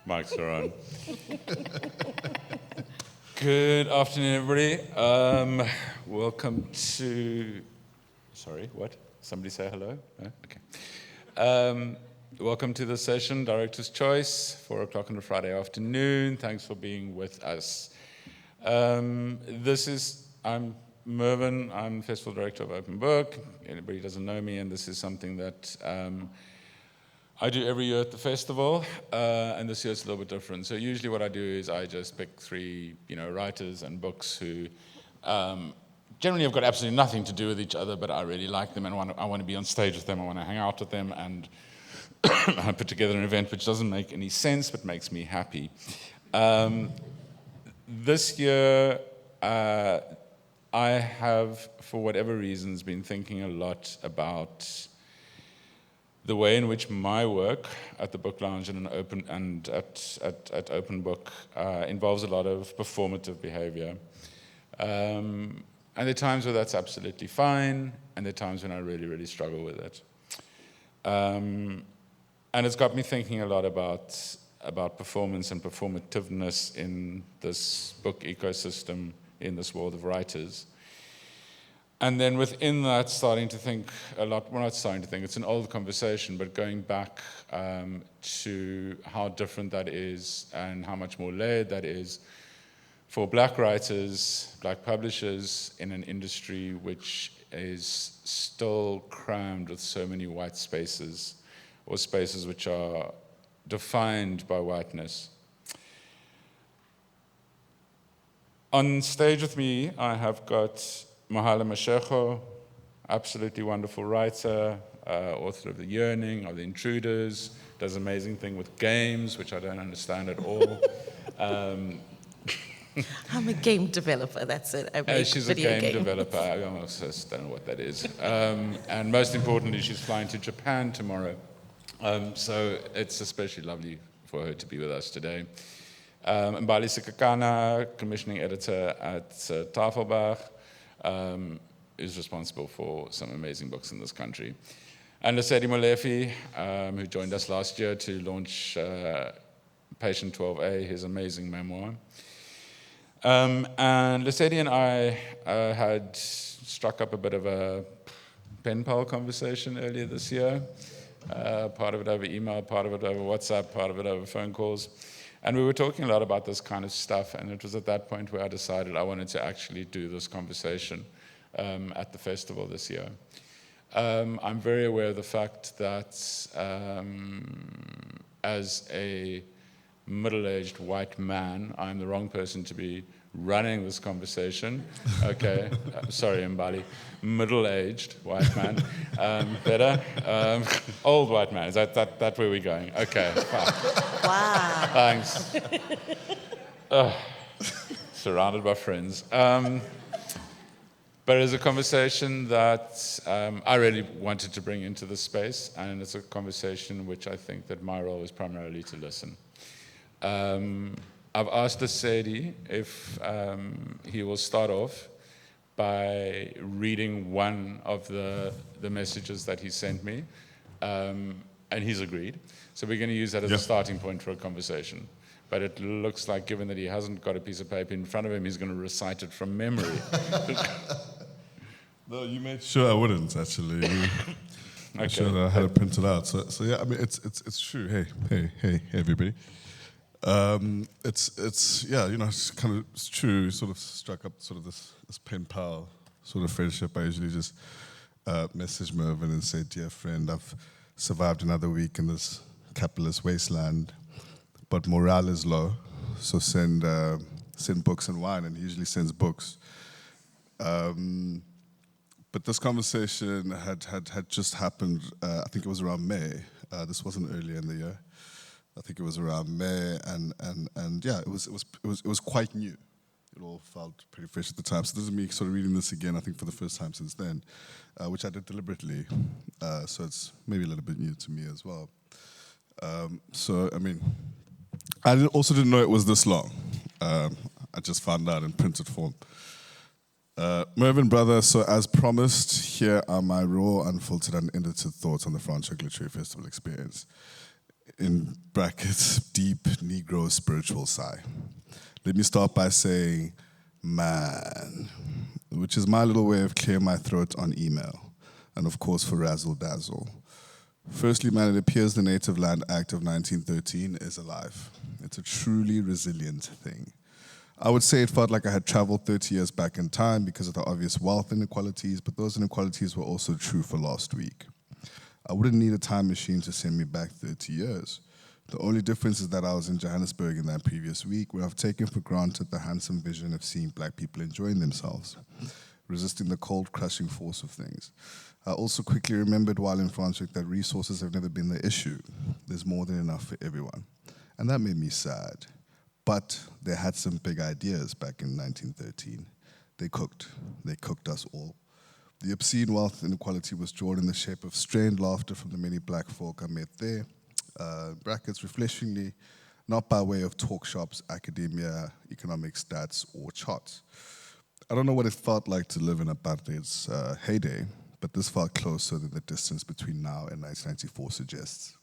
Mics are on. Good afternoon, everybody. Welcome to... Sorry, what? Somebody say hello? No? Okay. Welcome to the session, Director's Choice, 4 o'clock on a Friday afternoon. Thanks for being with us. I'm Mervyn. I'm Festival Director of Open Book. Anybody who doesn't know me, and this is something that I do every year at the festival, and this year it's a little bit different. So usually what I do is I just pick 3, writers and books who generally have got absolutely nothing to do with each other, but I really like them and I want to be on stage with them. I want to hang out with them, and I put together an event which doesn't make any sense but makes me happy. This year, I have, for whatever reasons, been thinking a lot about the way in which my work at the Book Lounge and at Open Book involves a lot of performative behavior. And there are times where that's absolutely fine, and there are times when I really, really struggle with it. And it's got me thinking a lot about performance and performativeness in this book ecosystem, in this world of writers. And then within that, starting to think a lot, well, not starting to think, it's an old conversation, but going back to how different that is and how much more layered that is for black writers, black publishers in an industry which is still crammed with so many white spaces, or spaces which are defined by whiteness. On stage with me, I have got Mohale Mashigo, absolutely wonderful writer, author of The Yearning, of The Intruders, does amazing thing with games, which I don't understand at all. I'm a game developer, that's it. She's a game developer, I almost just don't know what that is. And most importantly, she's flying to Japan tomorrow. So it's especially lovely for her to be with us today. Mbali Sikakana, commissioning editor at Tafelberg, is responsible for some amazing books in this country. And Lesedi Molefi, who joined us last year to launch Patient 12A, his amazing memoir. And Lesedi and I had struck up a bit of a pen pal conversation earlier this year, part of it over email, part of it over WhatsApp, part of it over phone calls. And we were talking a lot about this kind of stuff, and it was at that point where I decided I wanted to actually do this conversation at the festival this year. I'm very aware of the fact that as a middle-aged white man, I'm the wrong person to be running this conversation. Okay, sorry, Mbali. Middle-aged white man. Better? Old white man. Is that where we're going? Okay, fine. Wow. Thanks. Surrounded by friends. But it's a conversation that I really wanted to bring into this space, and it's a conversation which I think that my role is primarily to listen. I've asked Lesedi if he will start off by reading one of the messages that he sent me, and he's agreed. So we're going to use that as a starting point for a conversation. But it looks like, given that he hasn't got a piece of paper in front of him, he's going to recite it from memory. No, you made sure I wouldn't, actually. Okay. Sure that I had it printed out. So yeah, I mean, it's true. Hey, everybody. It's true. Sort of struck up sort of this pen pal sort of friendship. I usually just message Mervyn and say, dear friend, I've survived another week in this capitalist wasteland, but morale is low, so send books and wine, and he usually sends books. But this conversation had just happened. I think it was around May. This wasn't earlier in the year. I think it was around May, and yeah, it was quite new. It all felt pretty fresh at the time. So this is me sort of reading this again, I think for the first time since then, which I did deliberately. So it's maybe a little bit new to me as well. So, I mean, I also didn't know it was this long. I just found out in printed form. Mervyn, brother, so as promised, here are my raw, unfiltered, and unedited thoughts on the Franschhoek Literary Festival experience. in brackets, deep Negro spiritual sigh. Let me start by saying, man, which is my little way of clearing my throat on email, and of course for razzle dazzle. Firstly, man, it appears the Native Land Act of 1913 is alive. It's a truly resilient thing. I would say it felt like I had traveled 30 years back in time because of the obvious wealth inequalities, but those inequalities were also true for last week. I wouldn't need a time machine to send me back 30 years. The only difference is that I was in Johannesburg in that previous week, where I've taken for granted the handsome vision of seeing black people enjoying themselves, resisting the cold, crushing force of things. I also quickly remembered while in Franschhoek that resources have never been the issue. There's more than enough for everyone. And that made me sad. But they had some big ideas back in 1913. They cooked us all. The obscene wealth inequality was drawn in the shape of strained laughter from the many black folk I met there, brackets refreshingly, not by way of talk shops, academia, economic stats, or charts. I don't know what it felt like to live in apartheid's heyday, but this felt closer than the distance between now and 1994 suggests.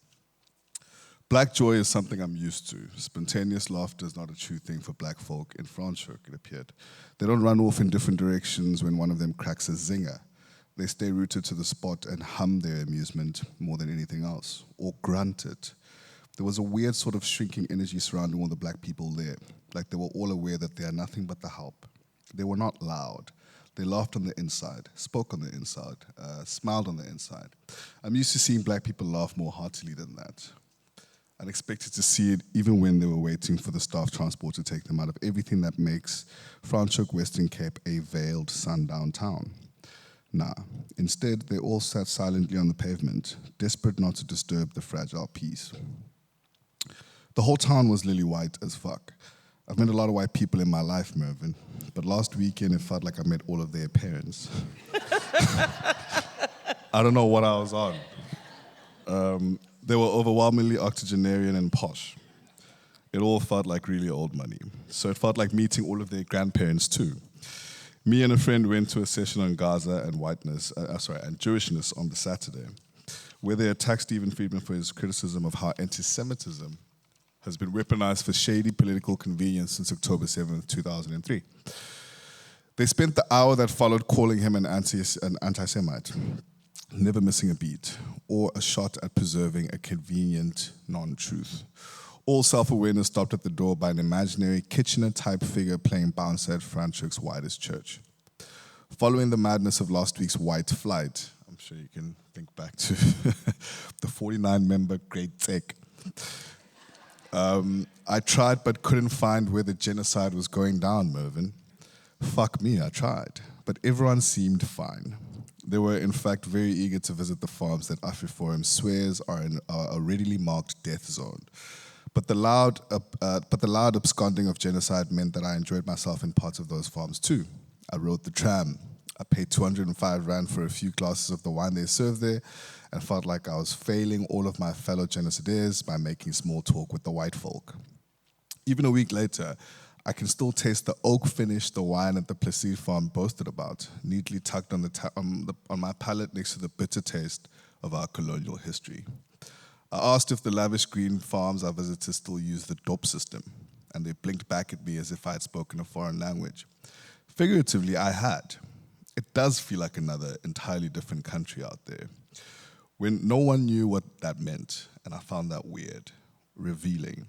Black joy is something I'm used to. Spontaneous laughter is not a true thing for black folk in Franschhoek, it appeared. They don't run off in different directions when one of them cracks a zinger. They stay rooted to the spot and hum their amusement more than anything else, or grunt it. There was a weird sort of shrinking energy surrounding all the black people there, like they were all aware that they are nothing but the help. They were not loud. They laughed on the inside, spoke on the inside, smiled on the inside. I'm used to seeing black people laugh more heartily than that. I'd expected to see it even when they were waiting for the staff transport to take them out of everything that makes Franschhoek Western Cape a veiled sundown town. Nah, instead they all sat silently on the pavement, desperate not to disturb the fragile peace. The whole town was lily white as fuck. I've met a lot of white people in my life, Mervyn, but last weekend it felt like I met all of their parents. I don't know what I was on. They were overwhelmingly octogenarian and posh. It all felt like really old money. So it felt like meeting all of their grandparents too. Me and a friend went to a session on Gaza and and Jewishness on the Saturday, where they attacked Stephen Friedman for his criticism of how anti-Semitism has been weaponized for shady political convenience since October 7th, 2003. They spent the hour that followed calling him an anti-Semite, never missing a beat, or a shot at preserving a convenient non-truth. All self-awareness stopped at the door by an imaginary Kitchener-type figure playing bouncer at Franschhoek's widest church. Following the madness of last week's white flight, I'm sure you can think back to the 49-member Great Tech. I tried but couldn't find where the genocide was going down, Mervyn. Fuck me, I tried. But everyone seemed fine. They were, in fact, very eager to visit the farms that Afriforum swears are a readily marked death zone. But the loud absconding of genocide meant that I enjoyed myself in parts of those farms too. I rode the tram. I paid 205 Rand for a few glasses of the wine they served there and felt like I was failing all of my fellow genocidaires by making small talk with the white folk. Even a week later, I can still taste the oak finish the wine at the Plessis farm boasted about, neatly tucked on my palate next to the bitter taste of our colonial history. I asked if the lavish green farms I visited still use the DOP system, and they blinked back at me as if I had spoken a foreign language. Figuratively, I had. It does feel like another entirely different country out there, when no one knew what that meant, and I found that weird, revealing.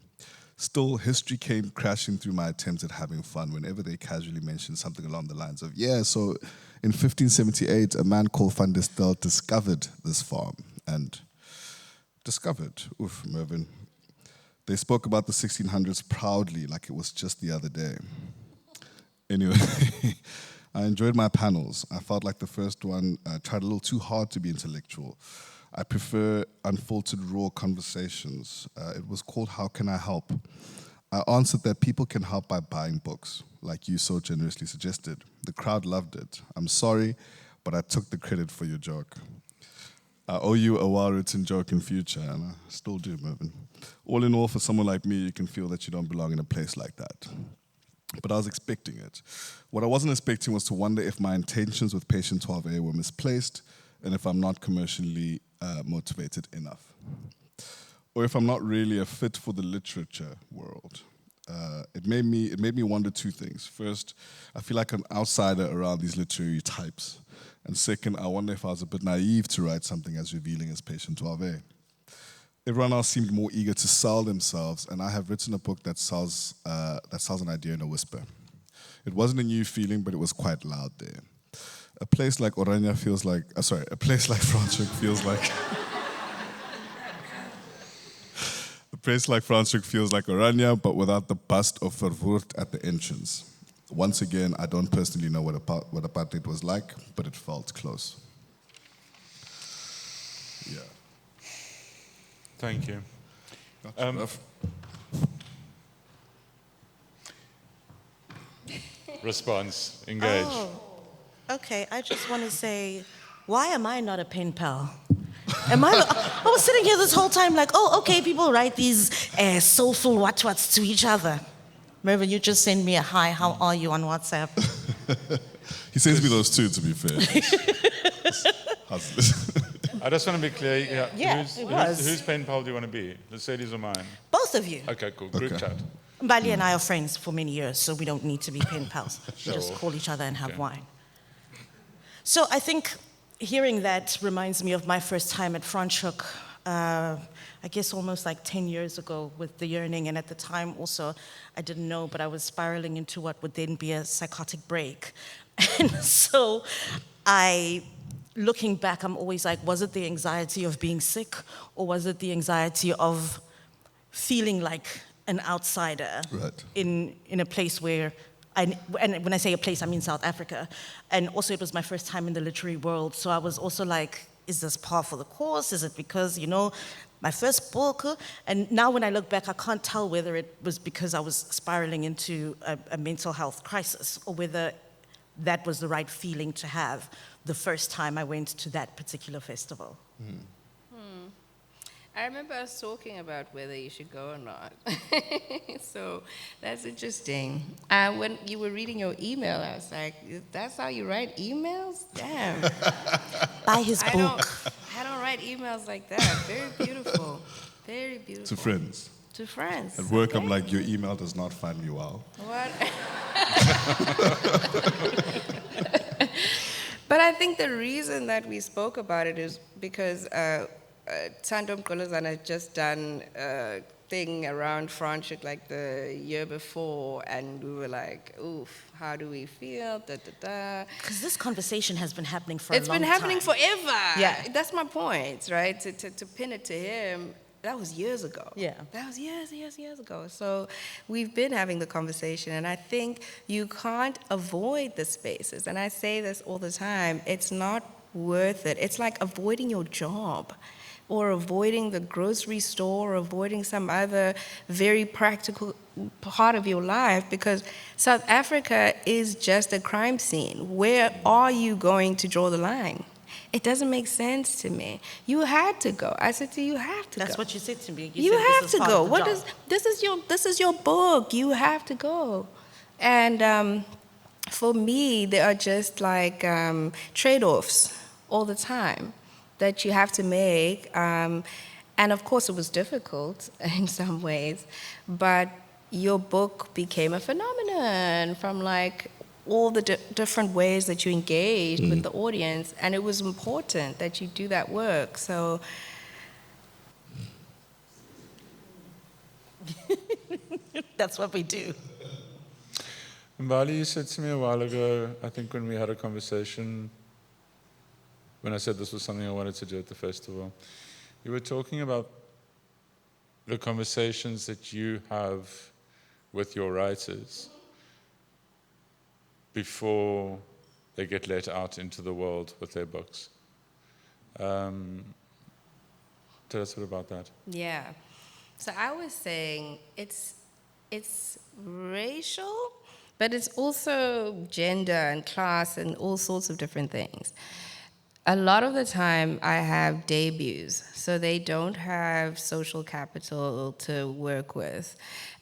Still, history came crashing through my attempts at having fun whenever they casually mentioned something along the lines of, so in 1578, a man called Van der Stel discovered this farm, and discovered, oof, Mervyn. They spoke about the 1600s proudly like it was just the other day. Anyway, I enjoyed my panels. I felt like the first one tried a little too hard to be intellectual. I prefer unfiltered, raw conversations. It was called How Can I Help? I answered that people can help by buying books, like you so generously suggested. The crowd loved it. I'm sorry, but I took the credit for your joke. I owe you a well-written joke in future, and I still do, Mervyn. All in all, for someone like me, you can feel that you don't belong in a place like that. But I was expecting it. What I wasn't expecting was to wonder if my intentions with patient 12A were misplaced and if I'm not commercially motivated enough. or if I'm not really a fit for the literature world. It made me wonder two things. First, I feel like an outsider around these literary types. And second, I wonder if I was a bit naive to write something as revealing as Patient Wave. Everyone else seemed more eager to sell themselves, and I have written a book that sells an idea in a whisper. It wasn't a new feeling, but it was quite loud there. A place like Franschhoek feels like a place like Franschhoek feels like Oranje, but without the bust of Verwoerd at the entrance. Once again, I don't personally know what apartheid was like, but it felt close. Yeah. Thank you. Response, engage. Oh, okay. I just want to say, why am I not a pen pal? I was sitting here this whole time like, oh, okay, people write these soulful what's to each other. Mervyn, you just send me a hi, how are you on WhatsApp? He sends me those too, to be fair. How's this? I just want to be clear. Yeah, it was. Whose pen pal do you want to be? Lesedi's or mine? Both of you. Okay, cool. Group chat. Mbali and I are friends for many years, so we don't need to be pen pals. We just call each other and have wine. So I think hearing that reminds me of my first time at Franschhoek, I guess almost like 10 years ago with The Yearning, and at the time also, I didn't know, but I was spiraling into what would then be a psychotic break. And so looking back, I'm always like, was it the anxiety of being sick, or was it the anxiety of feeling like an outsider in a place where, and when I say a place, I mean South Africa. And also it was my first time in the literary world, so I was also like, is this par for the course? Is it because, my first book? And now when I look back, I can't tell whether it was because I was spiraling into a mental health crisis, or whether that was the right feeling to have the first time I went to that particular festival. I remember us talking about whether you should go or not. So that's interesting. When you were reading your email, I was like, that's how you write emails? Damn. Buy his book. I don't write emails like that. Very beautiful. Very beautiful. To friends. To friends. At work, I'm like, your email does not find me well. What? But I think the reason that we spoke about it is because Tando Mkolozana had just done a thing around Franschhoek like the year before, and we were like, oof, how do we feel? Because this conversation has been happening for It's a long been time. happening forever. Yeah. That's my point, right? To pin it to him, that was years ago. Yeah. That was years ago. So we've been having the conversation, and I think you can't avoid the spaces. And I say this all the time, it's not worth it. It's like avoiding your job, or avoiding the grocery store, or avoiding some other very practical part of your life, because South Africa is just a crime scene. Where are you going to draw the line? It doesn't make sense to me. You had to go. I said to you, you have to go. That's what you said to me. You said have this to is part go. of the What job. this is your book. You have to go. And for me, there are just like trade-offs all the time that you have to make. And of course, it was difficult in some ways, but your book became a phenomenon from like all the different ways that you engaged with the audience, and it was important that you do that work. So That's what we do. Mbali, you said to me a while ago, I think when we had a conversation, when I said this was something I wanted to do at the festival, you were talking about the conversations that you have with your writers before they get let out into the world with their books. Tell us a bit about that. yeah. So I was saying it's racial, but it's also gender and class and all sorts of different things. A lot of the time I have debuts, so they don't have social capital to work with.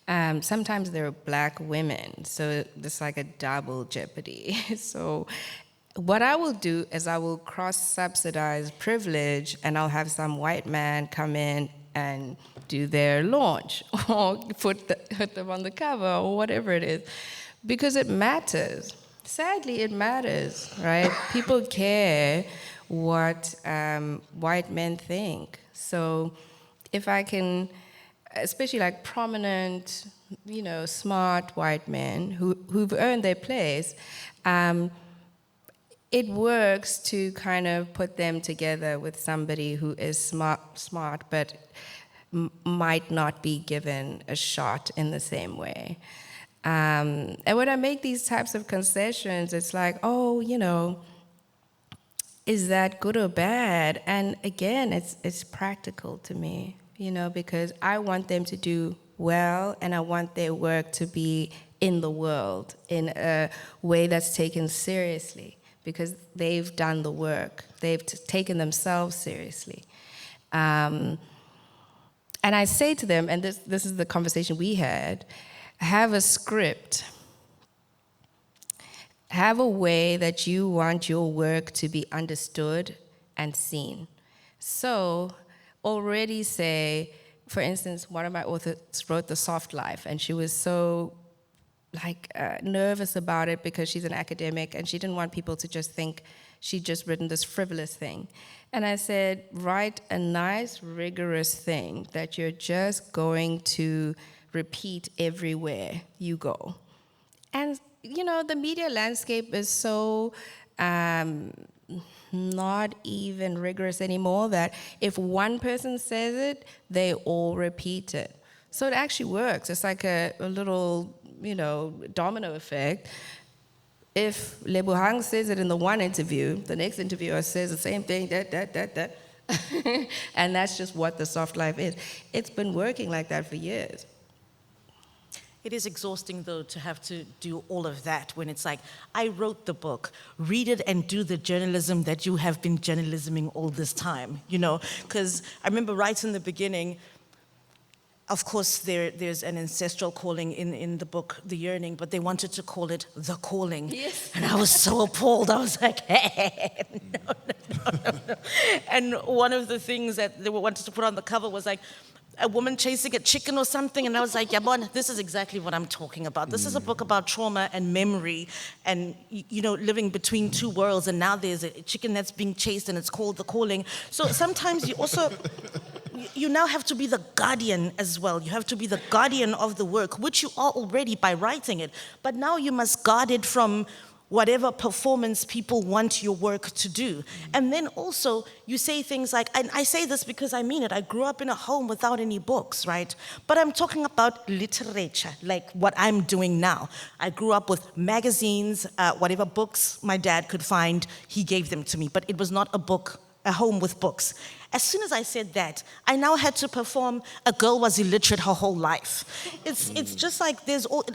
Sometimes they're Black women, so it's like a double jeopardy. So what I will do is I will cross-subsidize privilege, and I'll have some white man come in and do their launch or put them on the cover or whatever it is, because it matters. Sadly, it matters, right? People care what white men think. So if I can, especially like prominent, smart white men who've earned their place, it works to kind of put them together with somebody who is smart but might not be given a shot in the same way. And when I make these types of concessions, it's like, is that good or bad? And again, it's practical to me, because I want them to do well, and I want their work to be in the world in a way that's taken seriously, because they've done the work. They've taken themselves seriously. And I say to them, and this is the conversation we had, have a script. Have a way that you want your work to be understood and seen. So already say, for instance, one of my authors wrote The Soft Life, and she was so nervous about it because she's an academic and she didn't want people to just think she'd just written this frivolous thing. And I said, write a nice, rigorous thing that you're just going to repeat everywhere you go. And, the media landscape is so not even rigorous anymore that if one person says it, they all repeat it. So it actually works. It's like a little, domino effect. If Lebohang says it in the one interview, the next interviewer says the same thing, that. And that's just what The Soft Life is. It's been working like that for years. It is exhausting, though, to have to do all of that when it's like, I wrote the book, read it and do the journalism that you have been journalisming all this time, Because I remember right in the beginning, of course, there's an ancestral calling in the book, The Yearning, but they wanted to call it The Calling. Yes. And I was so appalled. I was like, hey, no. And one of the things that they wanted to put on the cover was like, a woman chasing a chicken or something, and I was like, Yabon, this is exactly what I'm talking about. This is a book about trauma and memory and, living between two worlds, and now there's a chicken that's being chased and it's called The Calling. So sometimes you also, you now have to be the guardian as well. You have to be the guardian of the work, which you are already by writing it, but now you must guard it from whatever performance people want your work to do. And then also, you say things like, and I say this because I mean it, I grew up in a home without any books, right? But I'm talking about literature, like what I'm doing now. I grew up with magazines, whatever books my dad could find, he gave them to me, but it was not a home with books. As soon as I said that, I now had to perform a girl was illiterate her whole life. It's just like there's all,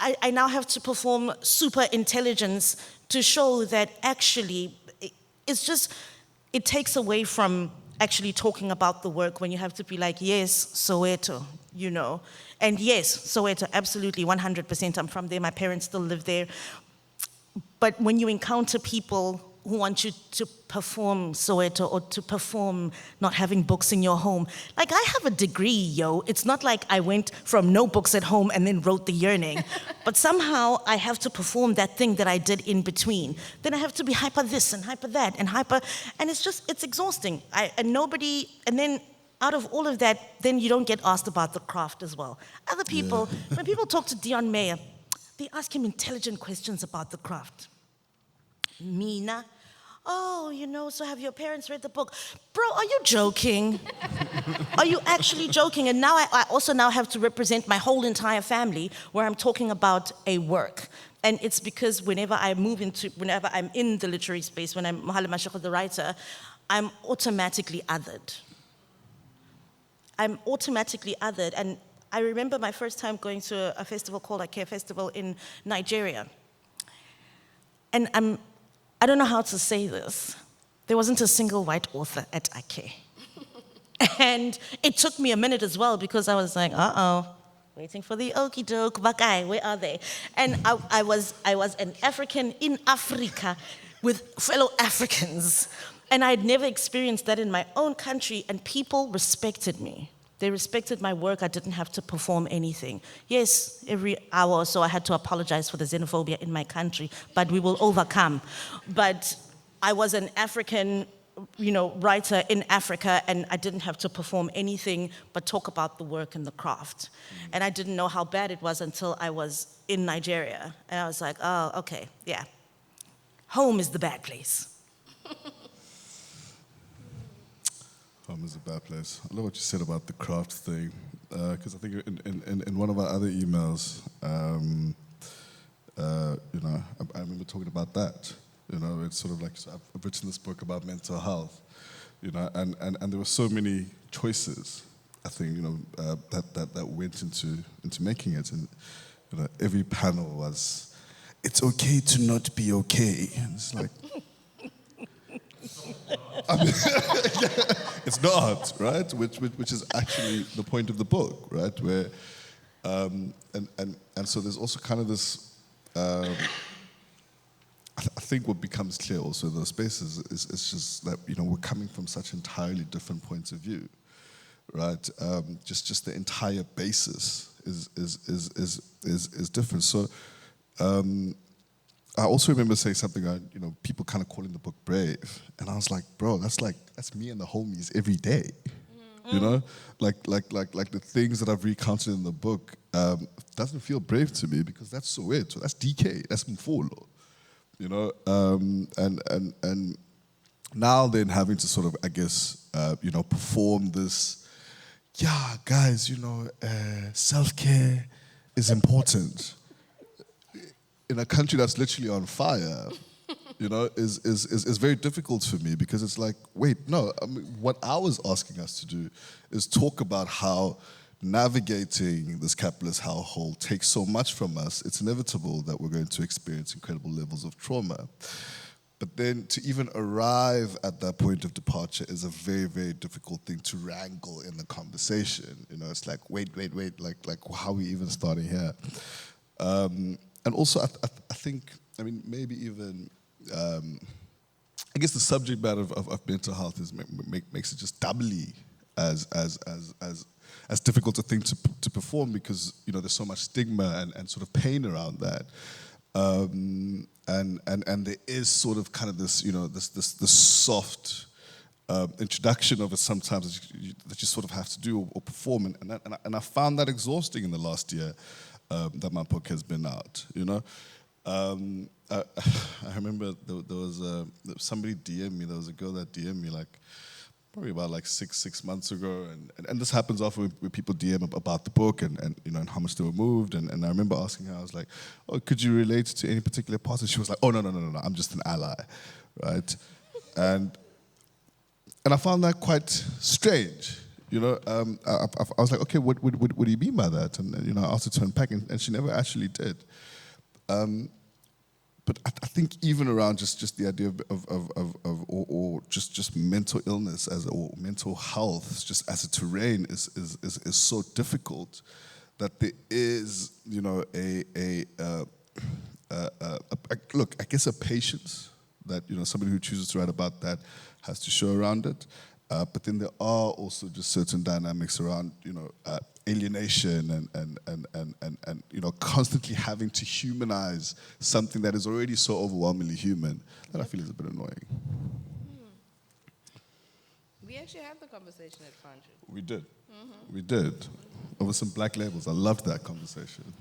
I now have to perform super intelligence to show that actually it takes away from actually talking about the work when you have to be like, yes, Soweto, And yes, Soweto, absolutely, 100%, I'm from there, my parents still live there. But when you encounter people who want you to perform Soweto or to perform not having books in your home. Like, I have a degree, yo. It's not like I went from no books at home and then wrote The Yearning. But somehow I have to perform that thing that I did in between. Then I have to be hyper this and hyper that and hyper, and it's exhausting. And then out of all of that, then you don't get asked about the craft as well. Other people, when people talk to Dion Meyer, they ask him intelligent questions about the craft. Mina, so have your parents read the book? Bro, are you joking? Are you actually joking? And now I also now have to represent my whole entire family where I'm talking about a work. And it's because whenever I'm in the literary space, when I'm Mohale Mashigo, the writer, I'm automatically othered. And I remember my first time going to a festival called Ike Festival in Nigeria. And I don't know how to say this. There wasn't a single white author at Ike. And it took me a minute as well because I was like, waiting for the okie doke, Bakai, where are they? And I was an African in Africa with fellow Africans. And I'd never experienced that in my own country, and people respected me. They respected my work. I didn't have to perform anything. Yes, every hour or so I had to apologize for the xenophobia in my country, but we will overcome. But I was an African, writer in Africa, and I didn't have to perform anything but talk about the work and the craft. And I didn't know how bad it was until I was in Nigeria. And I was like, oh, okay, yeah. Home is the bad place. Home is a bad place. I love what you said about the craft thing, because I think in one of our other emails, I remember talking about that. It's sort of like, so I've written this book about mental health, and there were so many choices, I think, that went into making it, and every panel was, it's okay to not be okay, and it's like, it's not, right? Which is actually the point of the book, right? Where, and so there's also kind of this. I think what becomes clear also in those spaces is just that we're coming from such entirely different points of view, right? Just the entire basis is different. So. I also remember saying something, people kind of calling the book brave, and I was like, bro, that's me and the homies every day, like the things that I've recounted in the book doesn't feel brave to me because that's Soweto, that's DK, that's Mfolo, and now then having to sort of, I guess, perform this, yeah, guys, self-care is important. In a country that's literally on fire, is very difficult for me because it's like, wait, no, I mean, what I was asking us to do is talk about how navigating this capitalist hellhole takes so much from us. It's inevitable that we're going to experience incredible levels of trauma. But then to even arrive at that point of departure is a very, very difficult thing to wrangle in the conversation. It's like, wait, like how are we even starting here? And also, I think, maybe even, I guess the subject matter of mental health makes it just doubly as difficult a thing to perform because there's so much stigma and sort of pain around that, and there is sort of kind of this this soft introduction of it sometimes that you sort of have to do or perform, and I found that exhausting in the last year. That my book has been out, I remember there was somebody DM'd me. There was a girl that DM'd me probably about six months ago, and this happens often when people DM about the book and how much they were moved, and I remember asking her, I was like, oh, could you relate to any particular part? And she was like, oh no, I'm just an ally, right? And I found that quite strange. I was like, okay, what do you mean by that? And I asked her to unpack, and she never actually did. But I think even around just the idea of just mental illness or mental health, just as a terrain, is so difficult that there is look, I guess a patience that somebody who chooses to write about that has to show around it. But then there are also just certain dynamics around, alienation and constantly having to humanize something that is already so overwhelmingly human that I feel is a bit annoying. We actually had the conversation at Function. We did. Mm-hmm. We did. Over some black labels. I loved that conversation.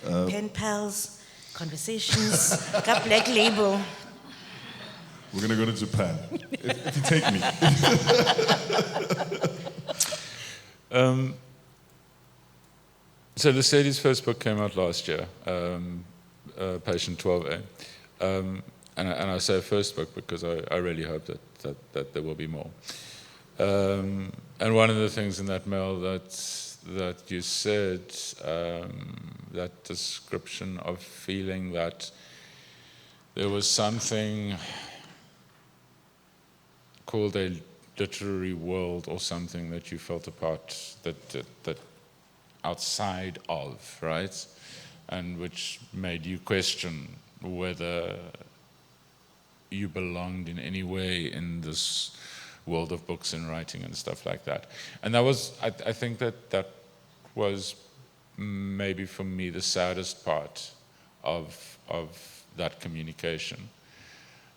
Pen pals, conversations, got black label. We're going to go to Japan, if you take me. So Lesedi's first book came out last year, Patient 12A. And I say first book because I really hope that there will be more. And one of the things in that mail that you said, that description of feeling that there was something called a literary world or something that you felt a part that outside of, right? And which made you question whether you belonged in any way in this world of books and writing and stuff like that. And that was, I think that was maybe for me the saddest part of that communication.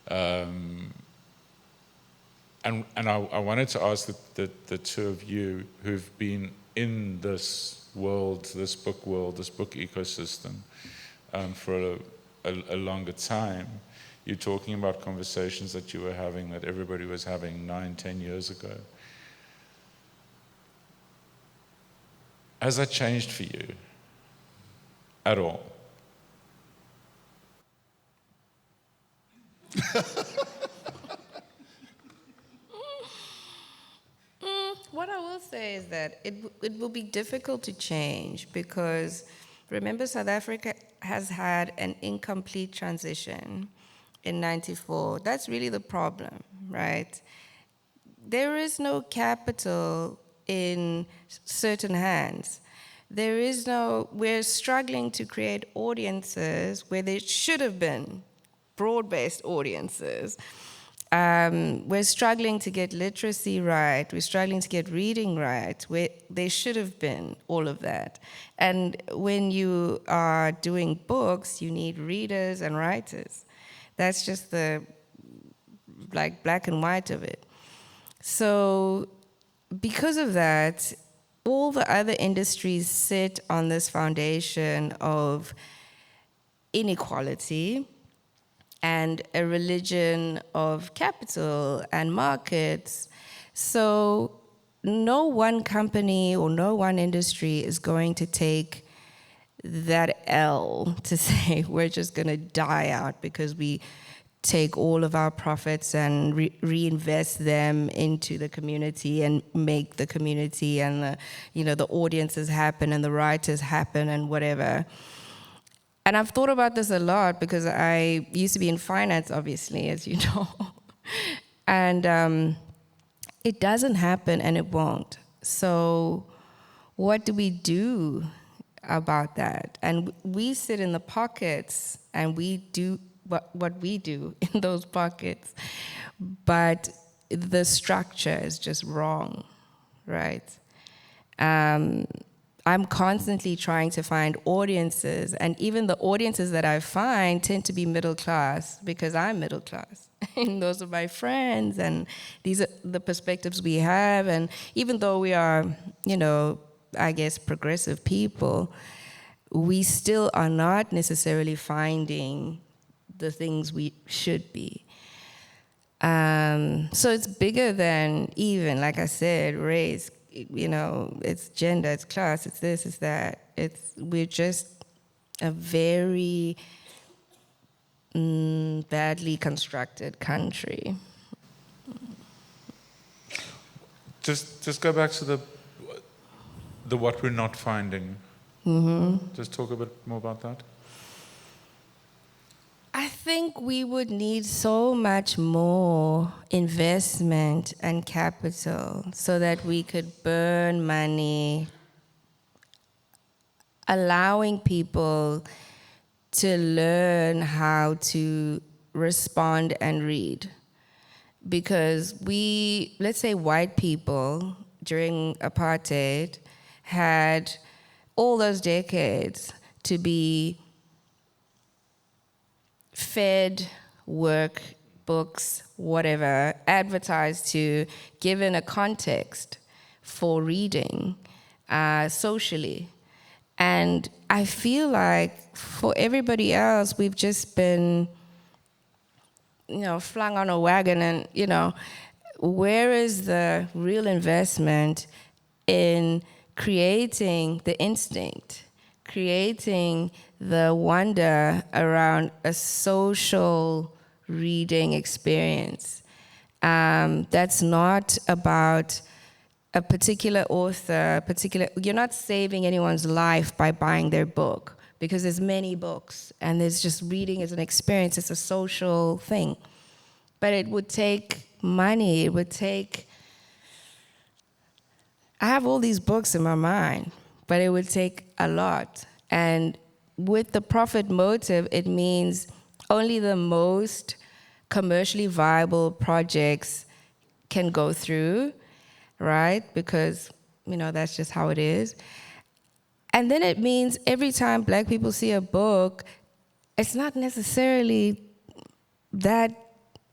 And I wanted to ask the two of you who've been in this world, this book ecosystem, for a longer time. You're talking about conversations that you were having, that everybody was having 9-10 years ago. Has that changed for you at all? What I will say is that it will be difficult to change because, remember, South Africa has had an incomplete transition in '94. That's really the problem, right? There is no capital in certain hands. We're struggling to create audiences where there should have been broad-based audiences. We're struggling to get literacy right. We're struggling to get reading right, where there should have been all of that. And when you are doing books, you need readers and writers. That's just the black and white of it. So because of that, all the other industries sit on this foundation of inequality and a religion of capital and markets. So no one company or no one industry is going to take that L to say we're just going to die out because we take all of our profits and reinvest them into the community and make the community and the audiences happen and the writers happen and whatever. And I've thought about this a lot because I used to be in finance, obviously, as you know. And it doesn't happen and it won't. So what do we do about that? And we sit in the pockets and we do what we do in those pockets. But the structure is just wrong, right? I'm constantly trying to find audiences, and even the audiences that I find tend to be middle class because I'm middle class. And those are my friends, and these are the perspectives we have. And even though we are, I guess, progressive people, we still are not necessarily finding the things we should be. So it's bigger than even, like I said, race. It's gender, it's class, it's this, it's that. We're just a very badly constructed country. Just go back to the what we're not finding. Mm-hmm. Just talk a bit more about that. I think we would need so much more investment and capital so that we could burn money, allowing people to learn how to respond and read. Because let's say white people during apartheid had all those decades to be fed work, books, whatever, advertised to, given a context for reading socially. And I feel like for everybody else, we've just been, flung on a wagon and, where is the real investment in creating the instinct, creating the wonder around a social reading experience that's not about a particular author, you're not saving anyone's life by buying their book because there's many books and there's just reading as an experience, it's a social thing. But it would take money, I have all these books in my mind, but it would take a lot. And with the profit motive, it means only the most commercially viable projects can go through, right? Because, that's just how it is. And then it means every time Black people see a book, it's not necessarily that,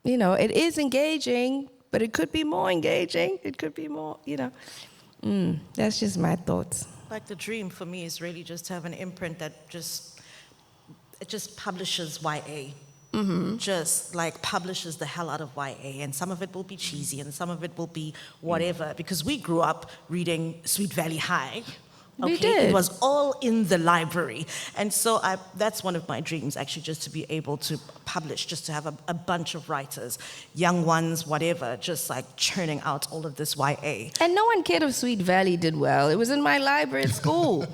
it is engaging, but it could be more engaging. It could be more, That's just my thoughts. Like the dream for me is really just to have an imprint that just publishes YA. Mm-hmm. Just like publishes the hell out of YA, and some of it will be cheesy and some of it will be whatever, because we grew up reading Sweet Valley High. Okay? We did. It was all in the library. And so that's one of my dreams, actually, just to be able to publish, just to have a bunch of writers, young ones, whatever, just like churning out all of this YA. And no one cared if Sweet Valley did well. It was in my library at school.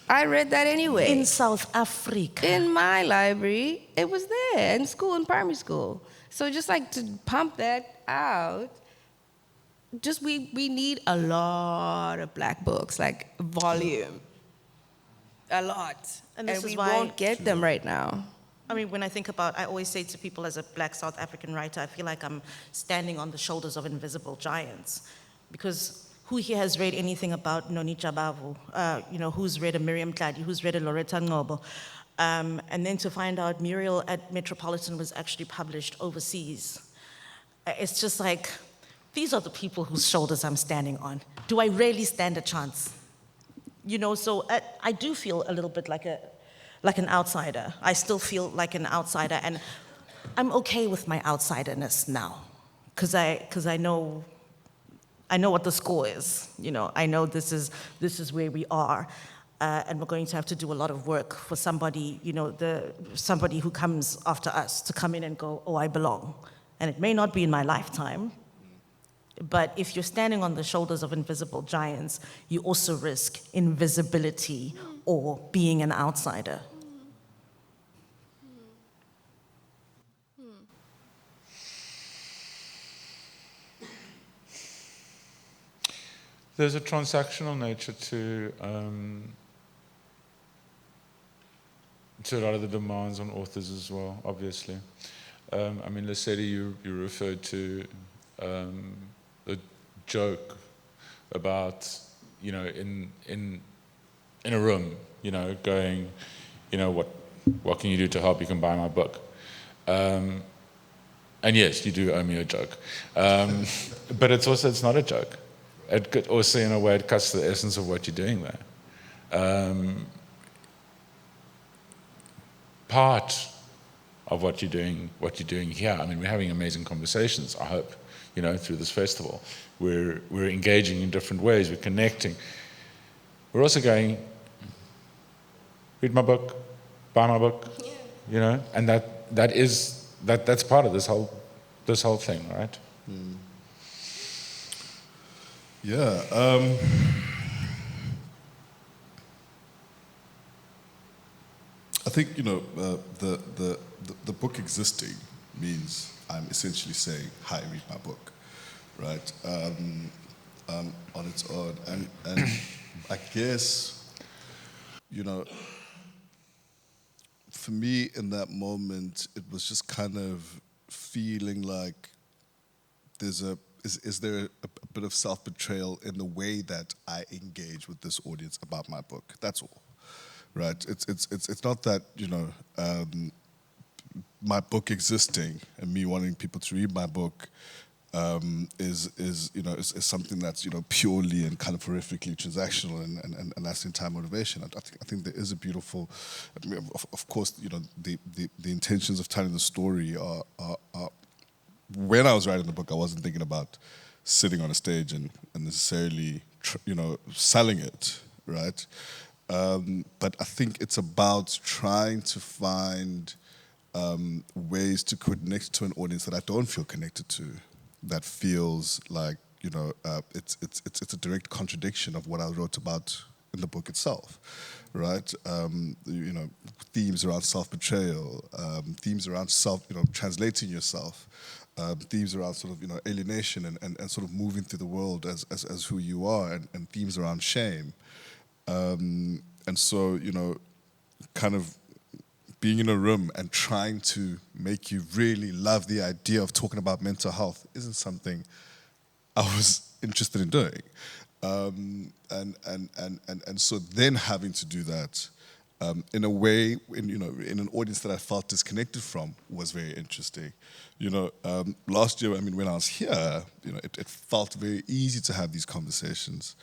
I read that anyway. In South Africa. In my library, it was there, in school, in primary school. So just like to pump that out, just we need a lot of Black books, like volume. A lot. And we won't get them right now. I mean, when I think about, I always say to people as a Black South African writer, I feel like I'm standing on the shoulders of invisible giants. Because who here has read anything about Noni Jabavu? Who's read a Miriam Tladi? Who's read a Loretta Ngobo? And then to find out Muriel at Metropolitan was actually published overseas. It's just like, these are the people whose shoulders I'm standing on. Do I really stand a chance? So I do feel a little bit like an outsider. I still feel like an outsider, and I'm okay with my outsiderness now, because I know what the score is. I know this is where we are, and we're going to have to do a lot of work for somebody, somebody who comes after us to come in and go, oh, I belong. And it may not be in my lifetime, but if you're standing on the shoulders of invisible giants, you also risk invisibility or being an outsider. There's a transactional nature to a lot of the demands on authors as well, obviously. Lesedi, you referred to the joke about, in a room, going, what can you do to help? You can buy my book. And yes, you do owe me a joke. But it's not a joke. It could also, in a way, it cuts to the essence of what you're doing there. Part of what you're doing here. We're having amazing conversations, I hope, through this festival. We're engaging in different ways, we're connecting. We're also going, read my book, buy my book, and that's part of this whole thing, right? Mm. Yeah. I think the book existing means I'm essentially saying, "Hi, read my book," right? On its own, and I guess for me in that moment, it was just kind of feeling like is there a bit of self-betrayal in the way that I engage with this audience about my book? That's all, right? It's not that my book existing and me wanting people to read my book is something that's purely and kind of horrifically transactional and that's the entire motivation. I think there is a beautiful, of course, the intentions of telling the story are when I was writing the book, I wasn't thinking about sitting on a stage and necessarily, selling it, right? But I think it's about trying to find ways to connect to an audience that I don't feel connected to, that feels like, it's a direct contradiction of what I wrote about in the book itself, right? Themes around self-betrayal, themes around translating yourself, themes around sort of alienation and sort of moving through the world as who you are, and themes around shame, and so kind of being in a room and trying to make you really love the idea of talking about mental health isn't something I was interested in doing. And so then having to do that in a way, in an audience that I felt disconnected from was very interesting. Last year, when I was here, it felt very easy to have these conversations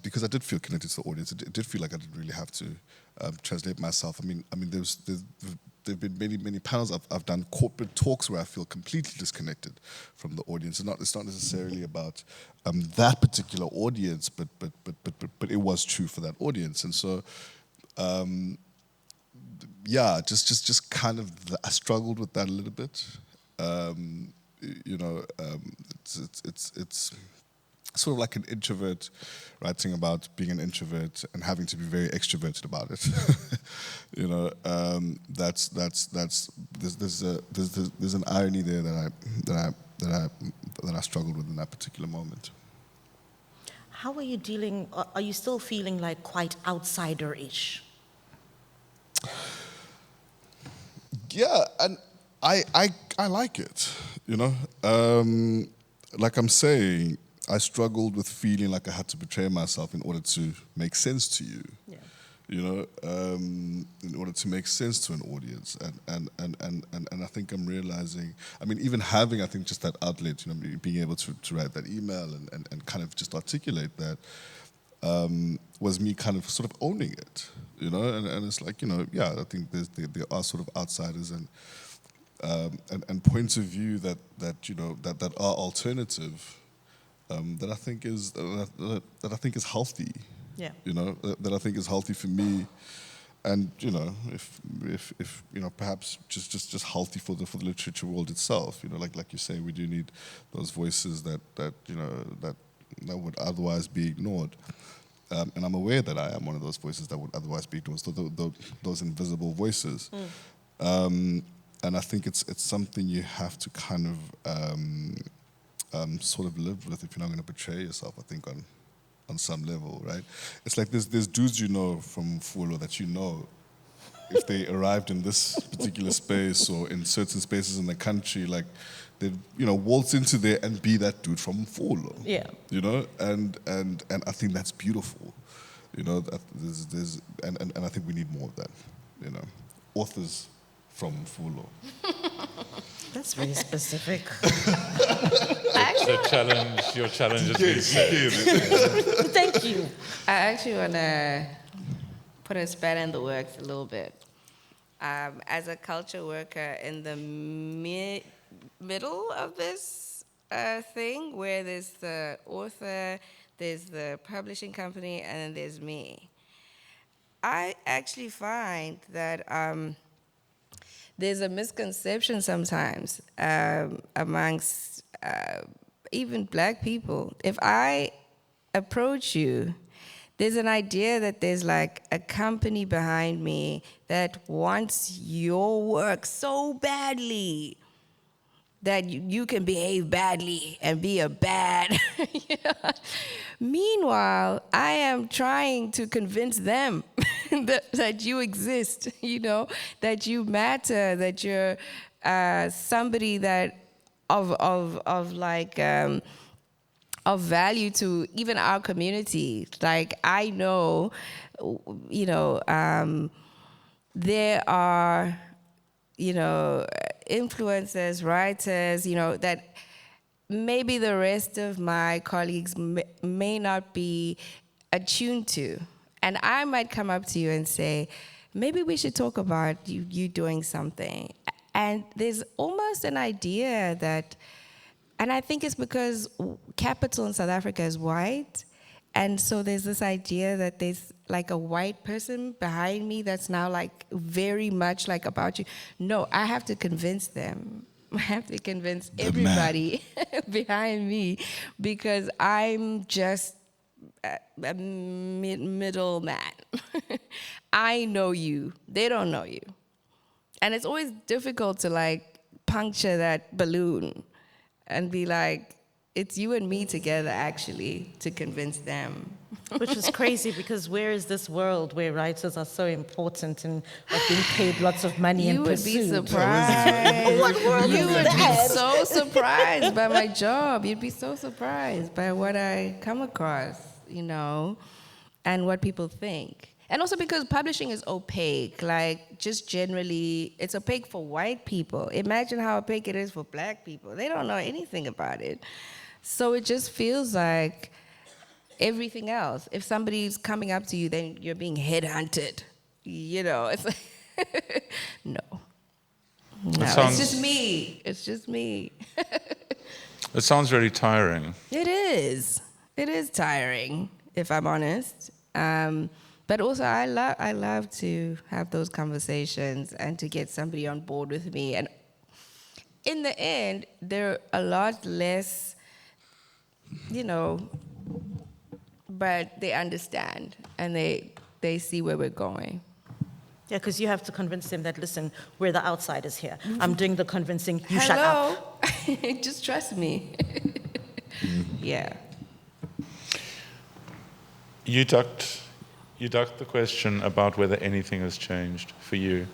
because I did feel connected to the audience. It did feel like I didn't really have to translate myself. There've been many panels I've done, corporate talks where I feel completely disconnected from the audience. It's not necessarily about that particular audience, but it was true for that audience. And so, just kind of I struggled with that a little bit. It's sort of like an introvert writing about being an introvert and having to be very extroverted about it. There's an irony there that I struggled with in that particular moment. How are you dealing? Are you still feeling like quite outsider-ish? Yeah, and I like it. Like I'm saying, I struggled with feeling like I had to betray myself in order to make sense to you. Yeah. In order to make sense to an audience. And I think I'm realizing, even having, I think, just that outlet, being able to write that email and kind of just articulate that was me kind of sort of owning it, and it's like, I think there are sort of outsiders and points of view that are alternative, that I think is healthy. Yeah. That I think is healthy for me, and if perhaps just healthy for the literature world itself. Like you say, we do need those voices that would otherwise be ignored. And I'm aware that I am one of those voices that would otherwise be ignored. So those invisible voices. And I think it's something you have to kind of sort of live with if you're not going to betray yourself, I think, on some level, right? It's like there's dudes from Fulo that if they arrived in this particular space or in certain spaces in the country, like they'd waltz into there and be that dude from Fulo. Yeah. And I think that's beautiful. That there's and I think we need more of that. Authors from Fulo. That's very specific. Your challenge has been set. Thank you. I actually want to put a spanner in the works a little bit. As a culture worker in the middle of this thing, where there's the author, there's the publishing company, and then there's me, I actually find that there's a misconception sometimes amongst even Black people. If I approach you, there's an idea that there's like a company behind me that wants your work so badly that you can behave badly and be a bad. Meanwhile, I am trying to convince them that you exist, that you matter, that you're somebody that of value to even our community. Like, I know, there are, influencers, writers, that maybe the rest of my colleagues may not be attuned to. And I might come up to you and say, maybe we should talk about you doing something. And there's almost an idea that, and I think it's because capital in South Africa is white, and so there's this idea that there's like a white person behind me that's now like very much like about you. No, I have to convince them. I have to convince everybody behind me, because I'm just a middle man. I know you. They don't know you. And it's always difficult to like puncture that balloon and be like, It's you and me together, actually, to convince them. Which is crazy, because where is this world where writers are so important and are being paid lots of money and You would be pursued? surprised. What world You is would that? be so surprised by my job. You'd be so surprised by what I come across, and what people think. And also because publishing is opaque, like just generally, it's opaque for white people. Imagine how opaque it is for black people. They don't know anything about it. So it just feels like everything else. If somebody's coming up to you, then you're being headhunted. It's like, no. It's just me. It's just me. It sounds really tiring. It is. It is tiring, if I'm honest. But also, I love to have those conversations and to get somebody on board with me. And in the end, they're a lot less, but they understand and they see where we're going. Yeah, because you have to convince them that, listen, we're the outsiders here. I'm doing the convincing, you shut up. Hello, just trust me. Yeah. You ducked the question about whether anything has changed for you.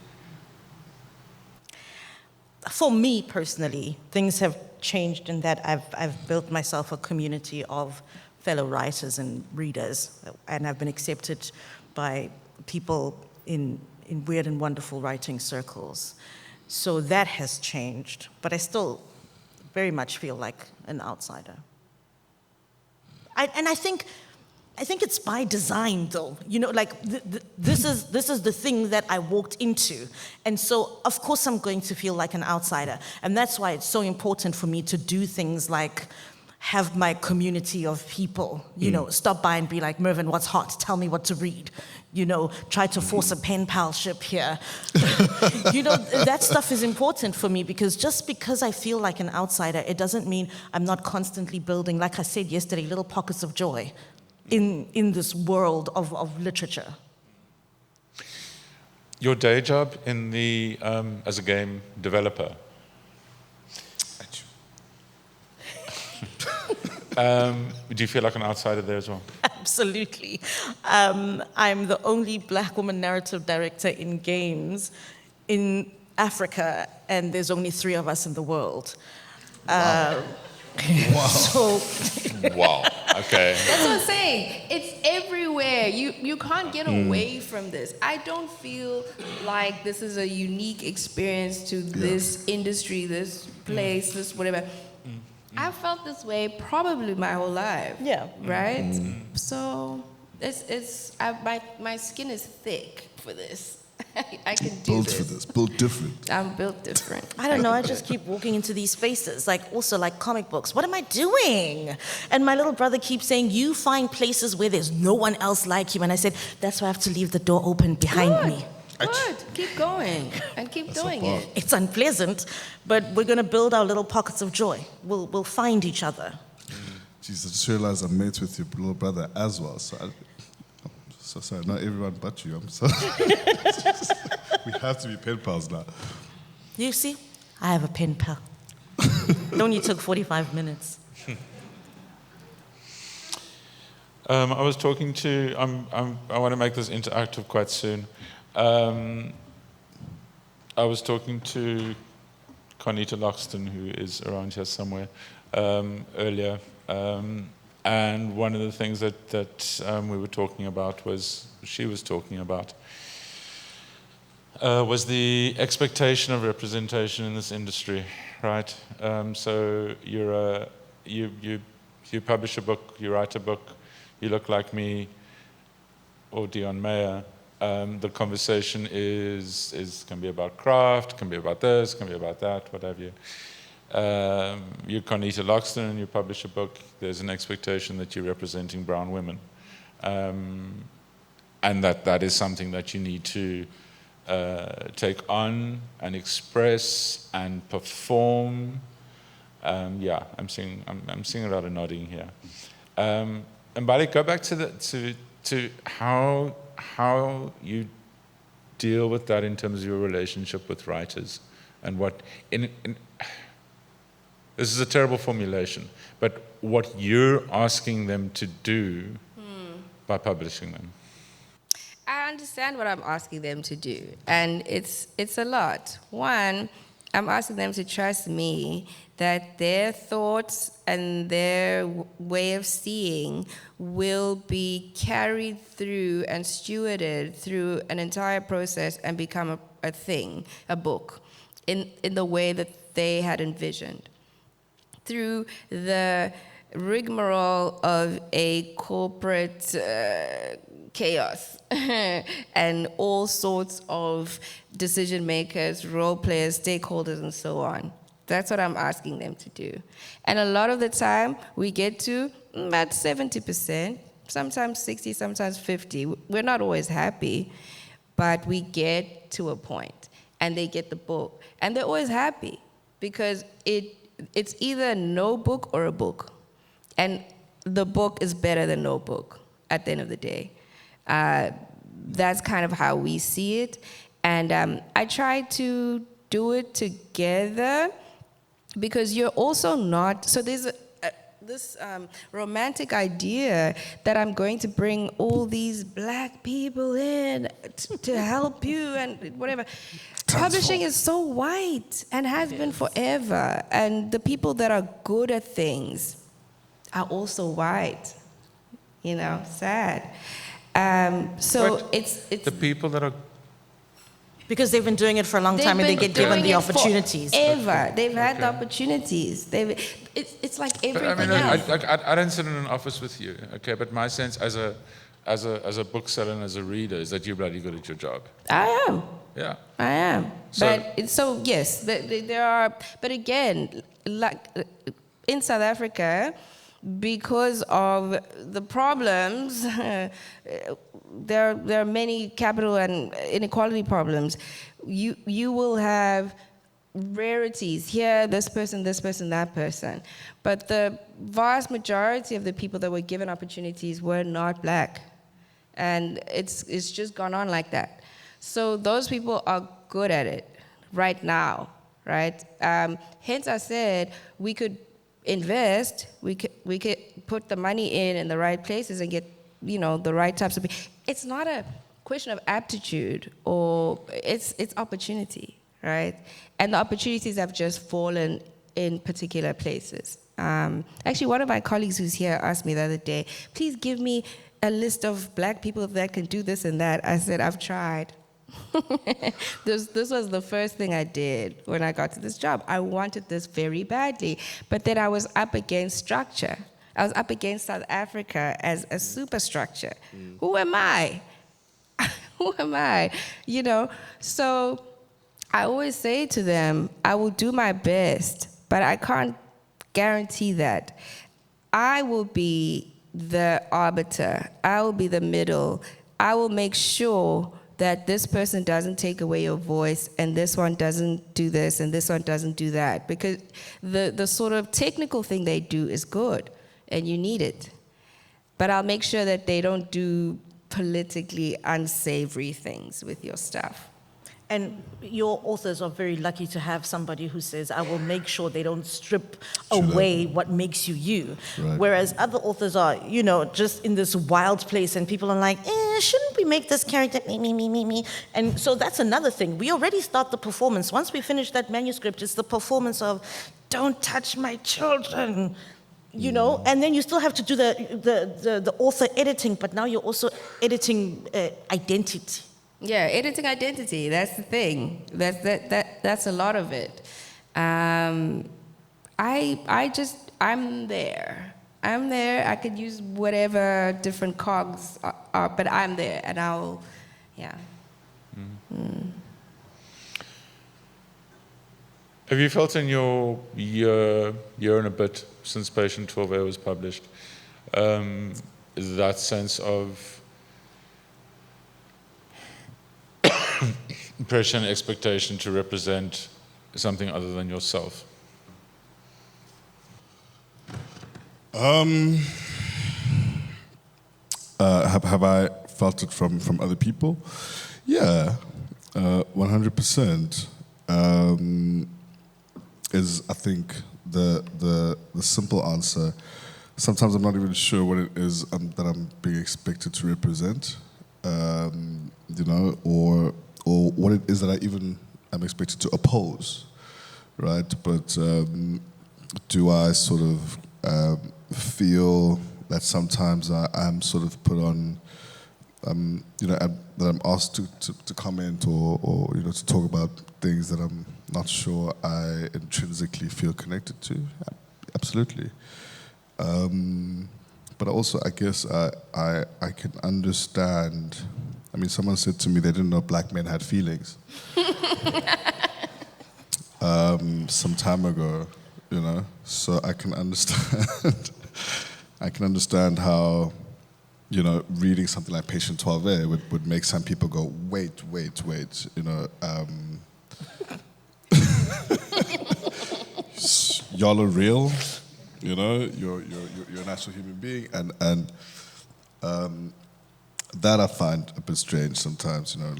For me personally, things have changed in that I've built myself a community of fellow writers and readers, and I've been accepted by people in weird and wonderful writing circles. So that has changed, but I still very much feel like an outsider. I think it's by design, though. This is the thing that I walked into. And so, of course, I'm going to feel like an outsider. And that's why it's so important for me to do things like have my community of people, stop by and be like, Mervyn, what's hot? Tell me what to read. Try to force a pen palship here. That stuff is important for me, because just because I feel like an outsider, it doesn't mean I'm not constantly building, like I said yesterday, little pockets of joy in this world of literature. Your day job in the as a game developer. Do you feel like an outsider there as well? Absolutely. I'm the only black woman narrative director in games in Africa, and there's only 3 of us in the world. Wow. Wow. Okay. That's what I'm saying. It's everywhere. You can't get away from this. I don't feel like this is a unique experience to this industry, this place, this whatever. I've felt this way probably my whole life. Yeah. Right? So my skin is thick for this. I can do built this. for this, built different. I'm built different. I don't know, I just keep walking into these spaces, like comic books. What am I doing? And my little brother keeps saying, you find places where there's no one else like you. And I said, that's why I have to leave the door open behind me. Good. Keep going and keep doing it. It's unpleasant, but we're going to build our little pockets of joy. We'll find each other. Jeez, I just realized I'm mates with your little brother as well. So sorry, not everyone but you. I'm sorry. We have to be pen pals now. You see, I have a pen pal. It only took 45 minutes. I was talking to. I want to make this interactive quite soon. I was talking to Conita Loxton, who is around here somewhere, earlier. And one of the things that we were talking about was the expectation of representation in this industry, right? So you publish a book, you write a book, you look like me or Dion Meyer. The conversation can be about craft, can be about this, can be about that, what have you. You're Conita Loxton and you publish a book, there's an expectation that you're representing brown women. And that is something that you need to take on and express and perform. Yeah, I'm seeing a lot of nodding here. Mbali, go back to how you deal with that in terms of your relationship with writers and what This is a terrible formulation, but what you're asking them to do by publishing them. I understand what I'm asking them to do, and it's a lot. One, I'm asking them to trust me that their thoughts and their way of seeing will be carried through and stewarded through an entire process and become a thing, a book, in the way that they had envisioned. Through the rigmarole of a corporate chaos and all sorts of decision makers, role players, stakeholders, and so on. That's what I'm asking them to do. And a lot of the time, we get to about 70%, sometimes 60, sometimes 50. We're not always happy, but we get to a point, and they get the book. And they're always happy, because it's either no book or a book. And the book is better than no book at the end of the day. That's kind of how we see it. And I try to do it together, because you're also not, so there's this romantic idea that I'm going to bring all these black people in to help you and whatever. Publishing is so white and has been forever. And the people that are good at things are also white. You know, sad. So But it's the people that are... Because they've been doing it for a long time and they get given the opportunities. Forever. They've had the opportunities. It's like everything else. I don't sit in an office with you, okay? But my sense as a bookseller and as a reader is that you're bloody good at your job. I am. Yeah. I am. So yes, there are. But again, like in South Africa, because of the problems, there are many capital and inequality problems. You will have rarities here, this person, that person. But the vast majority of the people that were given opportunities were not black. And it's just gone on like that. So those people are good at it right now, right? Hence I said we could invest, we could put the money in the right places and get, the right types of people. It's not a question of aptitude, or it's opportunity, right? And the opportunities have just fallen in particular places. Actually, one of my colleagues who's here asked me the other day, please give me a list of black people that can do this and that. I said, I've tried. This was the first thing I did when I got to this job. I wanted this very badly, but then I was up against structure. I was up against South Africa as a superstructure. Who am I? Who am I? So I always say to them, I will do my best, but I can't guarantee that. I will be the arbiter. I will be the middle. I will make sure that this person doesn't take away your voice, and this one doesn't do this, and this one doesn't do that. Because the sort of technical thing they do is good, and you need it. But I'll make sure that they don't do politically unsavory things with your stuff. And your authors are very lucky to have somebody who says, I will make sure they don't strip away what makes you you. Right. Whereas other authors are, just in this wild place, and people are like, shouldn't we make this character me? And so that's another thing. We already start the performance. Once we finish that manuscript, it's the performance of, don't touch my children. And then you still have to do the author editing, but now you're also editing identity. Yeah, editing identity, that's the thing. That's a lot of it. I'm there. I could use whatever different cogs are, but I'm there, and I'll, yeah. Have you felt in your year and a bit since Patient 12A was published, that sense of pressure and expectation to represent something other than yourself? Have I felt it from other people? Yeah, 100%. Is, I think, the simple answer. Sometimes I'm not even sure what it is that I'm being expected to represent, you know, or what it is that I even am expected to oppose, right? But do I sort of feel that sometimes I am sort of put on, you know, that I'm asked to comment or you know, to talk about things that I'm not sure I intrinsically feel connected to? Absolutely. But also, I guess I can understand. I mean, someone said to me they didn't know black men had feelings. Some time ago, you know. So I can understand. I can understand how, you know, reading something like Patient 12A would make some people go, wait, you know. Y'all are real. You know, you're an actual human being, and that I find a bit strange sometimes. You know,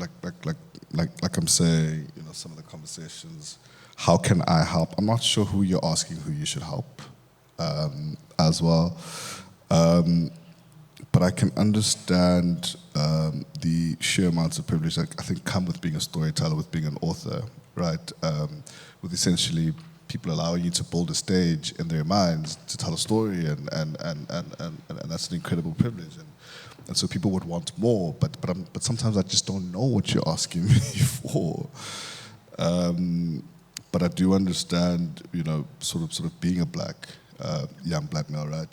like I'm saying, you know, some of the conversations. How can I help? I'm not sure who you're asking who you should help, as well. But I can understand the sheer amounts of privilege that I think come with being a storyteller, with being an author, right? With essentially people allowing you to build a stage in their minds to tell a story, and that's an incredible privilege. And so people would want more, but sometimes I just don't know what you're asking me for. But I do understand, you know, sort of being a young black male, right?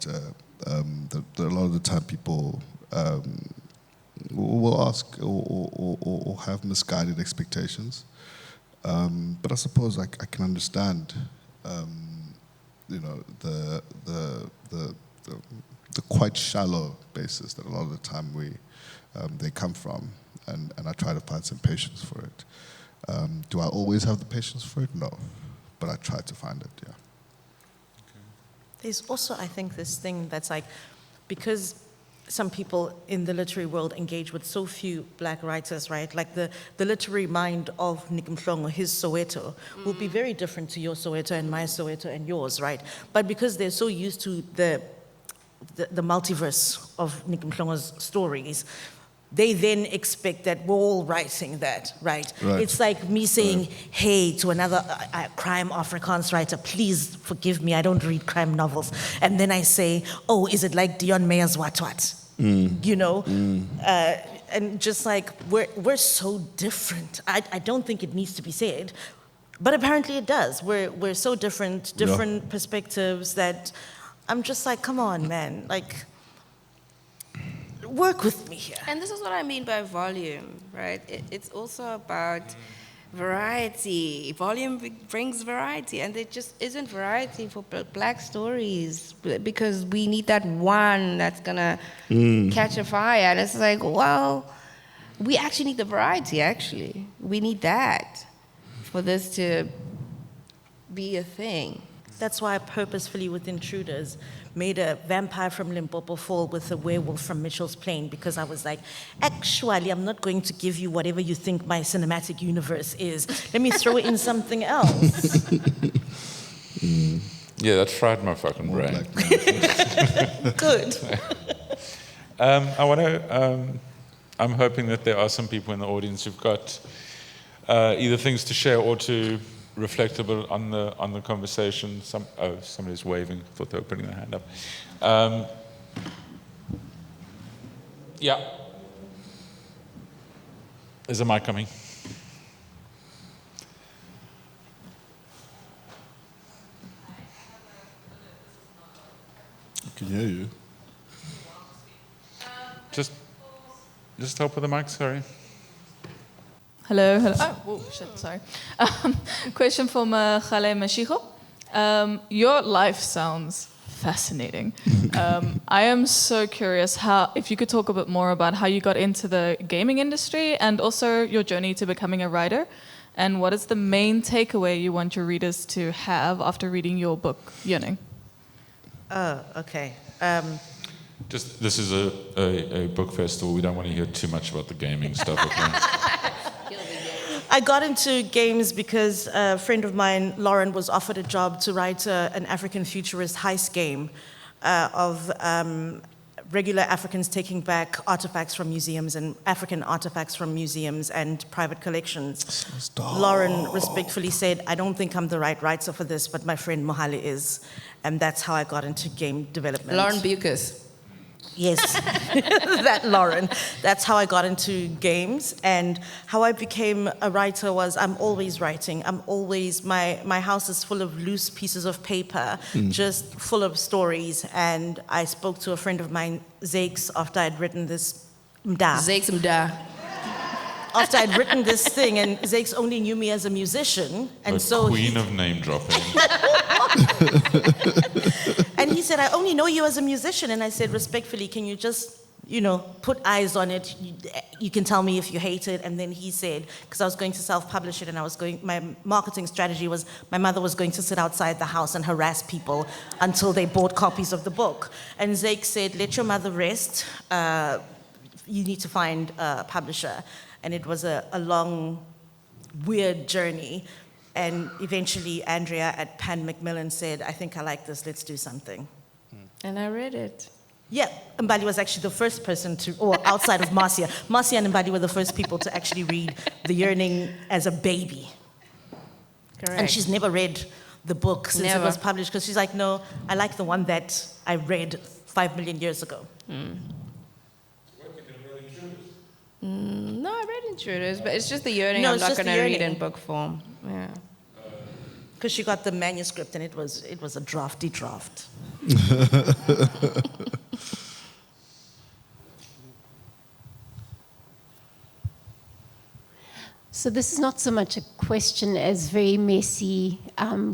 That a lot of the time people will ask or have misguided expectations. But I suppose I can understand, you know, the quite shallow basis that a lot of the time they come from, and I try to find some patience for it. Do I always have the patience for it? No, but I try to find it. Yeah. There's also, I think, this thing that's like, because some people in the literary world engage with so few black writers, right? Like the literary mind of Nick Mhlongo, his Soweto, will be very different to your Soweto and my Soweto and yours, right? But because they're so used to the multiverse of Nick Mhlongo's stories, they then expect that we're all writing that, right? It's like me saying, hey, to another crime Afrikaans writer, please forgive me, I don't read crime novels. And then I say, oh, is it like Dion Meyer's What What? You know? And just like, we're so different. I don't think it needs to be said, but apparently it does. We're so different perspectives that I'm just like, come on, man, like, work with me here. And this is what I mean by volume, right? It's also about variety. Volume brings variety, and there just isn't variety for black stories because we need that one that's gonna catch a fire. And it's like, well, we actually need the variety, actually. We need that for this to be a thing. That's why I purposefully, with Intruders, made a vampire from Limpopo fall with a werewolf from Mitchell's Plain, because I was like, actually, I'm not going to give you whatever you think my cinematic universe is. Let me throw in something else. Yeah, that fried my fucking brain. Good. I'm hoping that there are some people in the audience who've got either things to share or to reflect a bit on the conversation. Somebody's waving. Thought they were putting their hand up. Yeah. Is a mic coming? I can hear you. Just help with the mic. Sorry. Hello. Oh, shit, sorry. Question for Mohale Mashigo. Your life sounds fascinating. I am so curious if you could talk a bit more about how you got into the gaming industry and also your journey to becoming a writer, and what is the main takeaway you want your readers to have after reading your book, Yearning? Okay. This is a book festival. We don't want to hear too much about the gaming stuff. Okay? I got into games because a friend of mine, Lauren, was offered a job to write an African futurist heist game of regular Africans taking back artifacts from museums and African artifacts from museums and private collections. Lauren respectfully said, I don't think I'm the right writer for this, but my friend Mohale is. And that's how I got into game development. Lauren Bucas. Yes, that Lauren. That's how I got into games, and how I became a writer was I'm always writing. I'm always, my house is full of loose pieces of paper, just full of stories. And I spoke to a friend of mine, Zakes, after I'd written this Mda. Zakes Mda. After I'd written this thing, and Zakes only knew me as a musician, and the so queen of name dropping. And he said, I only know you as a musician. And I said, respectfully, can you just, put eyes on it? You can tell me if you hate it. And then he said, because I was going to self-publish it, and my marketing strategy was my mother was going to sit outside the house and harass people until they bought copies of the book. And Zake said, let your mother rest. You need to find a publisher. And it was a long, weird journey. And eventually, Andrea at Pan Macmillan said, I think I like this, let's do something. And I read it. Yeah, Mbali was actually the first person to, or outside of Marcia. Marcia and Mbali were the first people to actually read The Yearning as a baby. Correct. And she's never read the book since it was published, because she's like, no, I like the one that I read 5 million years ago. No, I read Intruders, but it's just The Yearning. No, I'm it's not just going The to read Yearning. in book form. Yeah. Because she got the manuscript, and it was a drafty draft. So this is not so much a question as very messy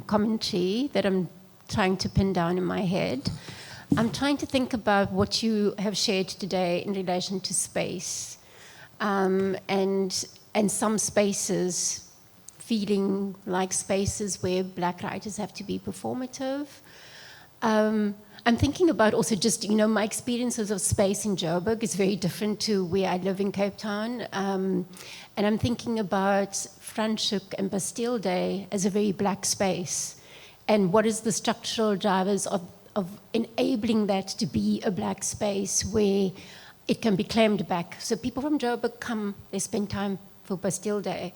commentary that I'm trying to pin down in my head. I'm trying to think about what you have shared today in relation to space, and some spaces feeling like spaces where Black writers have to be performative. I'm thinking about also just, my experiences of space in Joburg is very different to where I live in Cape Town. And I'm thinking about Franschhoek and Bastille Day as a very Black space. And what is the structural drivers of enabling that to be a Black space where it can be claimed back. So people from Joburg come, they spend time for Bastille Day.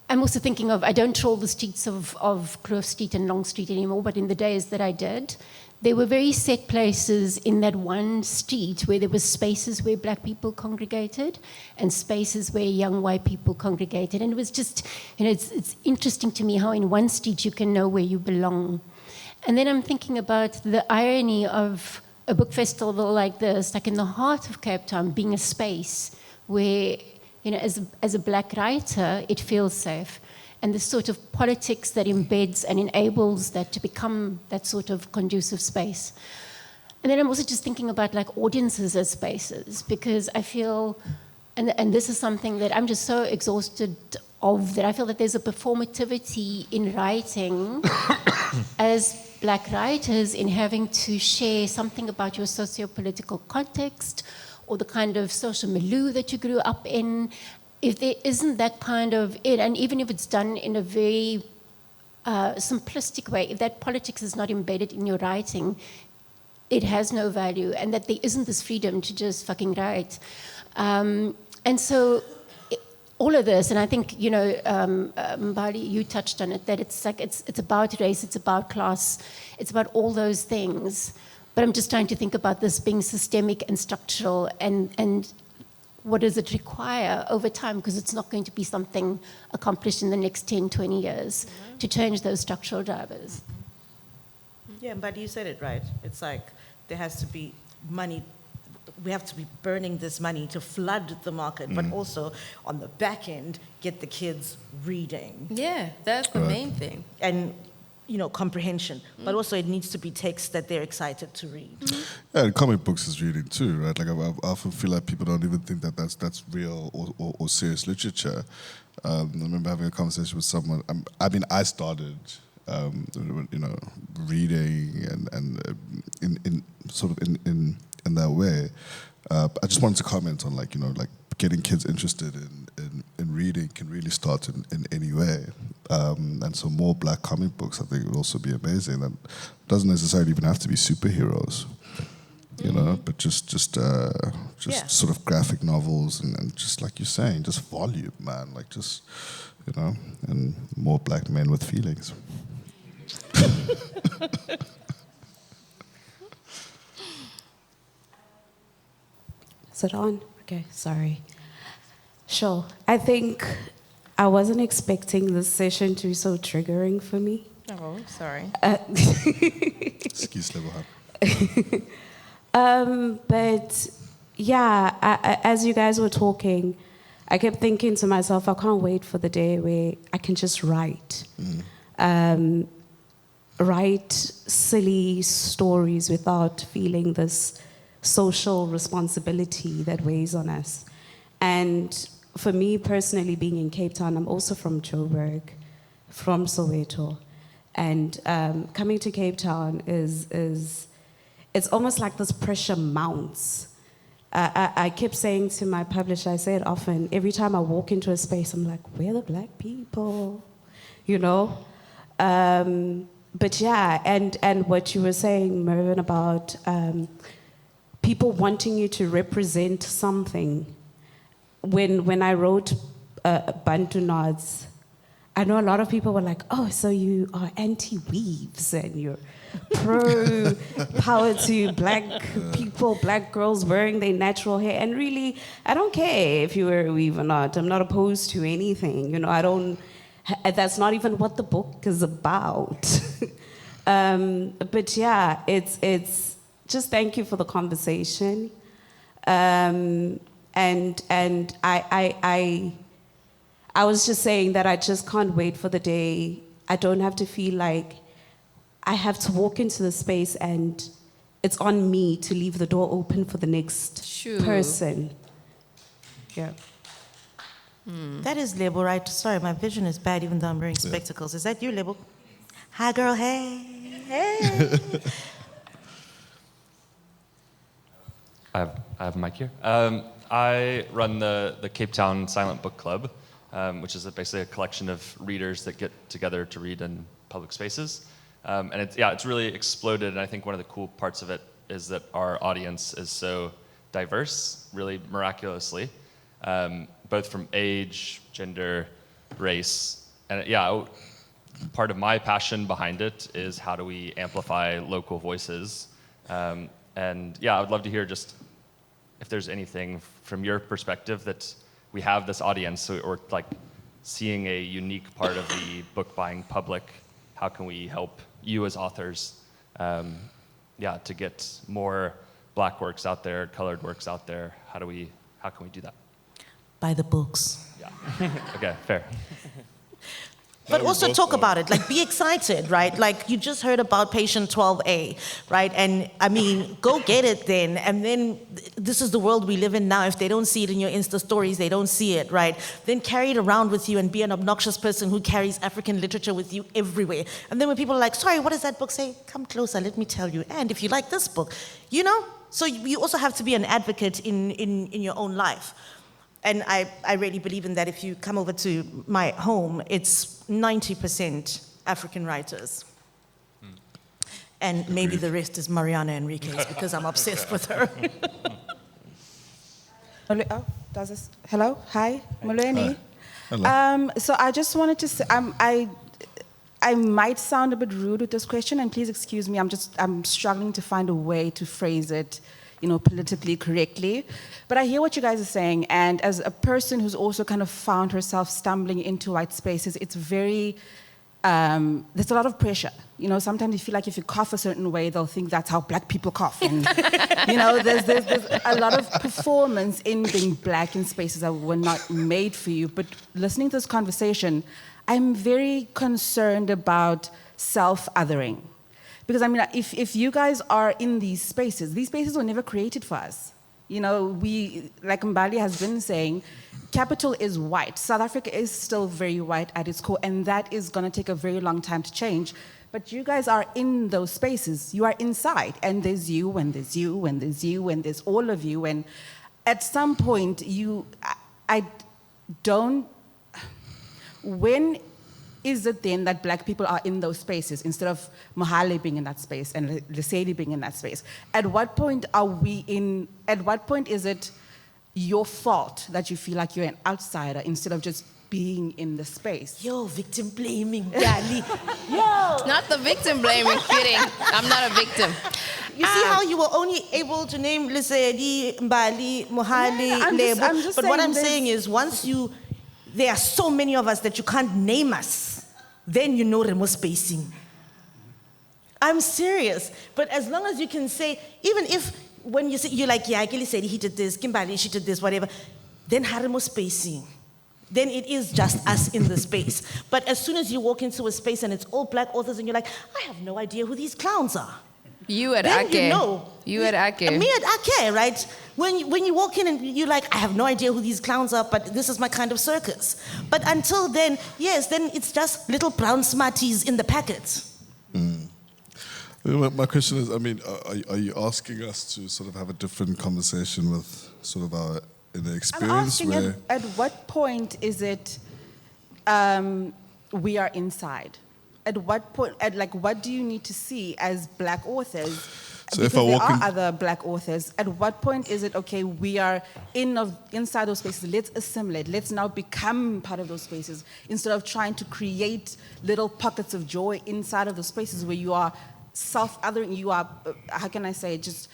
I'm also thinking of, I don't troll the streets of Kloof Street and Long Street anymore, but in the days that I did, there were very set places in that one street where there were spaces where Black people congregated and spaces where young white people congregated. And it was just, it's interesting to me how in one street you can know where you belong. And then I'm thinking about the irony of a book festival like this, like in the heart of Cape Town, being a space where, as a Black writer, it feels safe. And the sort of politics that embeds and enables that to become that sort of conducive space. And then I'm also just thinking about like audiences as spaces, because I feel, and this is something that I'm just so exhausted of, that I feel that there's a performativity in writing as Black writers in having to share something about your socio-political context or the kind of social milieu that you grew up in. If there isn't that kind of it, and even if it's done in a very simplistic way, if that politics is not embedded in your writing, it has no value, and that there isn't this freedom to just fucking write. And so all of this, and I think, Mbali, you touched on it, that it's like it's about race, it's about class, it's about all those things. But I'm just trying to think about this being systemic and structural, and what does it require over time? Because it's not going to be something accomplished in the next 10, 20 years to change those structural drivers. Yeah, but you said it right. It's like there has to be money. We have to be burning this money to flood the market, but also on the back end, get the kids reading. Yeah, that's the main thing. And comprehension, but also it needs to be text that they're excited to read. Yeah, and comic books is reading too, right? Like I often feel like people don't even think that that's real or serious literature. I remember having a conversation with someone. I started, reading and in that way. I just wanted to comment on like getting kids interested in reading can really start in any way. And so more black comic books, I think, would also be amazing. That doesn't necessarily even have to be superheroes, you know, but just sort of graphic novels and just like you're saying, just volume, man, like just, you know, and more black men with feelings. Is it on? Okay, sorry. Sure. I think I wasn't expecting this session to be so triggering for me. Oh, sorry. Excuse level up. But yeah, as you guys were talking, I kept thinking to myself, I can't wait for the day where I can just write. Write silly stories without feeling this social responsibility that weighs on us. And for me personally, being in Cape Town, I'm also from Joburg, from Soweto. And coming to Cape Town is it's almost like this pressure mounts. I kept saying to my publisher, I say it often, every time I walk into a space, I'm like, where are the black people? You know? But yeah, and what you were saying, Mervyn, about people wanting you to represent something. When I wrote Bantu Nods, I know a lot of people were like, oh, so you are anti-weaves and you're pro-power to black people, black girls wearing their natural hair. And really, I don't care if you wear a weave or not. I'm not opposed to anything. You know, that's not even what the book is about. But yeah, it's just thank you for the conversation. And I was just saying that I just can't wait for the day I don't have to feel like I have to walk into the space and it's on me to leave the door open for the next person. Yeah. That is Lebo, right? Sorry, my vision is bad even though I'm wearing spectacles. Is that you, Lebo? Hi, girl, hey. Hey. I have a mic here. I run the Cape Town Silent Book Club, which is basically a collection of readers that get together to read in public spaces. And it's really exploded, and I think one of the cool parts of it is that our audience is so diverse, really miraculously, both from age, gender, race. And part of my passion behind it is how do we amplify local voices. And I would love to hear just if there's anything from your perspective that we have this audience or like seeing a unique part of the book buying public, how can we help you as authors to get more black works out there, colored works out there? How can we do that? Buy the books. Yeah. Okay, fair. But also talk about it, like be excited, right? Like you just heard about patient 12A, right? And I mean, go get it then. And then this is the world we live in now. If they don't see it in your Insta stories, they don't see it, right? Then carry it around with you and be an obnoxious person who carries African literature with you everywhere. And then when people are like, sorry, what does that book say? Come closer, let me tell you. And if you like this book, you know? So you also have to be an advocate in your own life. And I really believe in that. If you come over to my home, it's 90% African writers. And maybe the rest is Mariana Enriquez because I'm obsessed with her. Hello? Hi, Molefi. Hello. So I just wanted to say, I might sound a bit rude with this question, and please excuse me, I'm struggling to find a way to phrase it, politically correctly. But I hear what you guys are saying, and as a person who's also kind of found herself stumbling into white spaces, it's very, there's a lot of pressure. Sometimes you feel like if you cough a certain way, they'll think that's how black people cough. And, there's a lot of performance in being black in spaces that were not made for you. But listening to this conversation, I'm very concerned about self-othering. Because, if you guys are in these spaces were never created for us. We, like Mbali has been saying, capital is white. South Africa is still very white at its core, and that is going to take a very long time to change. But you guys are in those spaces. You are inside, and there's you, and there's you, and there's you, and there's all of you. And at some point, I don't when is it then that black people are in those spaces instead of Mohale being in that space and Lesedi being in that space? At what point is it your fault that you feel like you're an outsider instead of just being in the space? Yo, victim blaming, Dali. Yo. Not the victim blaming, kidding. I'm not a victim. You see how you were only able to name Lesedi, Mbali, Mohale, Lebo. I'm just but what I'm saying saying is there are so many of us that you can't name us, then you know remote spacing. I'm serious. But as long as you can say, even if when you say, you're like, yeah, Akili said he did this, Kimbali, she did this, whatever, then harimo spacing. Then it is just us in the space. But as soon as you walk into a space and it's all black authors and you're like, I have no idea who these clowns are. You at Then Ake. you know. You at Ake. Me at Ake, right? When you walk in and you're like, I have no idea who these clowns are, but this is my kind of circus. But until then, yes, then it's just little brown smarties in the packets. My question is, I mean, are you asking us to sort of have a different conversation with sort of our inner experience? I'm asking at what point is it we are inside? At what point, what do you need to see as black authors? So because if I there walk are in, other black authors, at what point is it, okay, we are inside those spaces, let's assimilate, let's now become part of those spaces, instead of trying to create little pockets of joy inside of those spaces where you are self-othering, you are, how can I say, just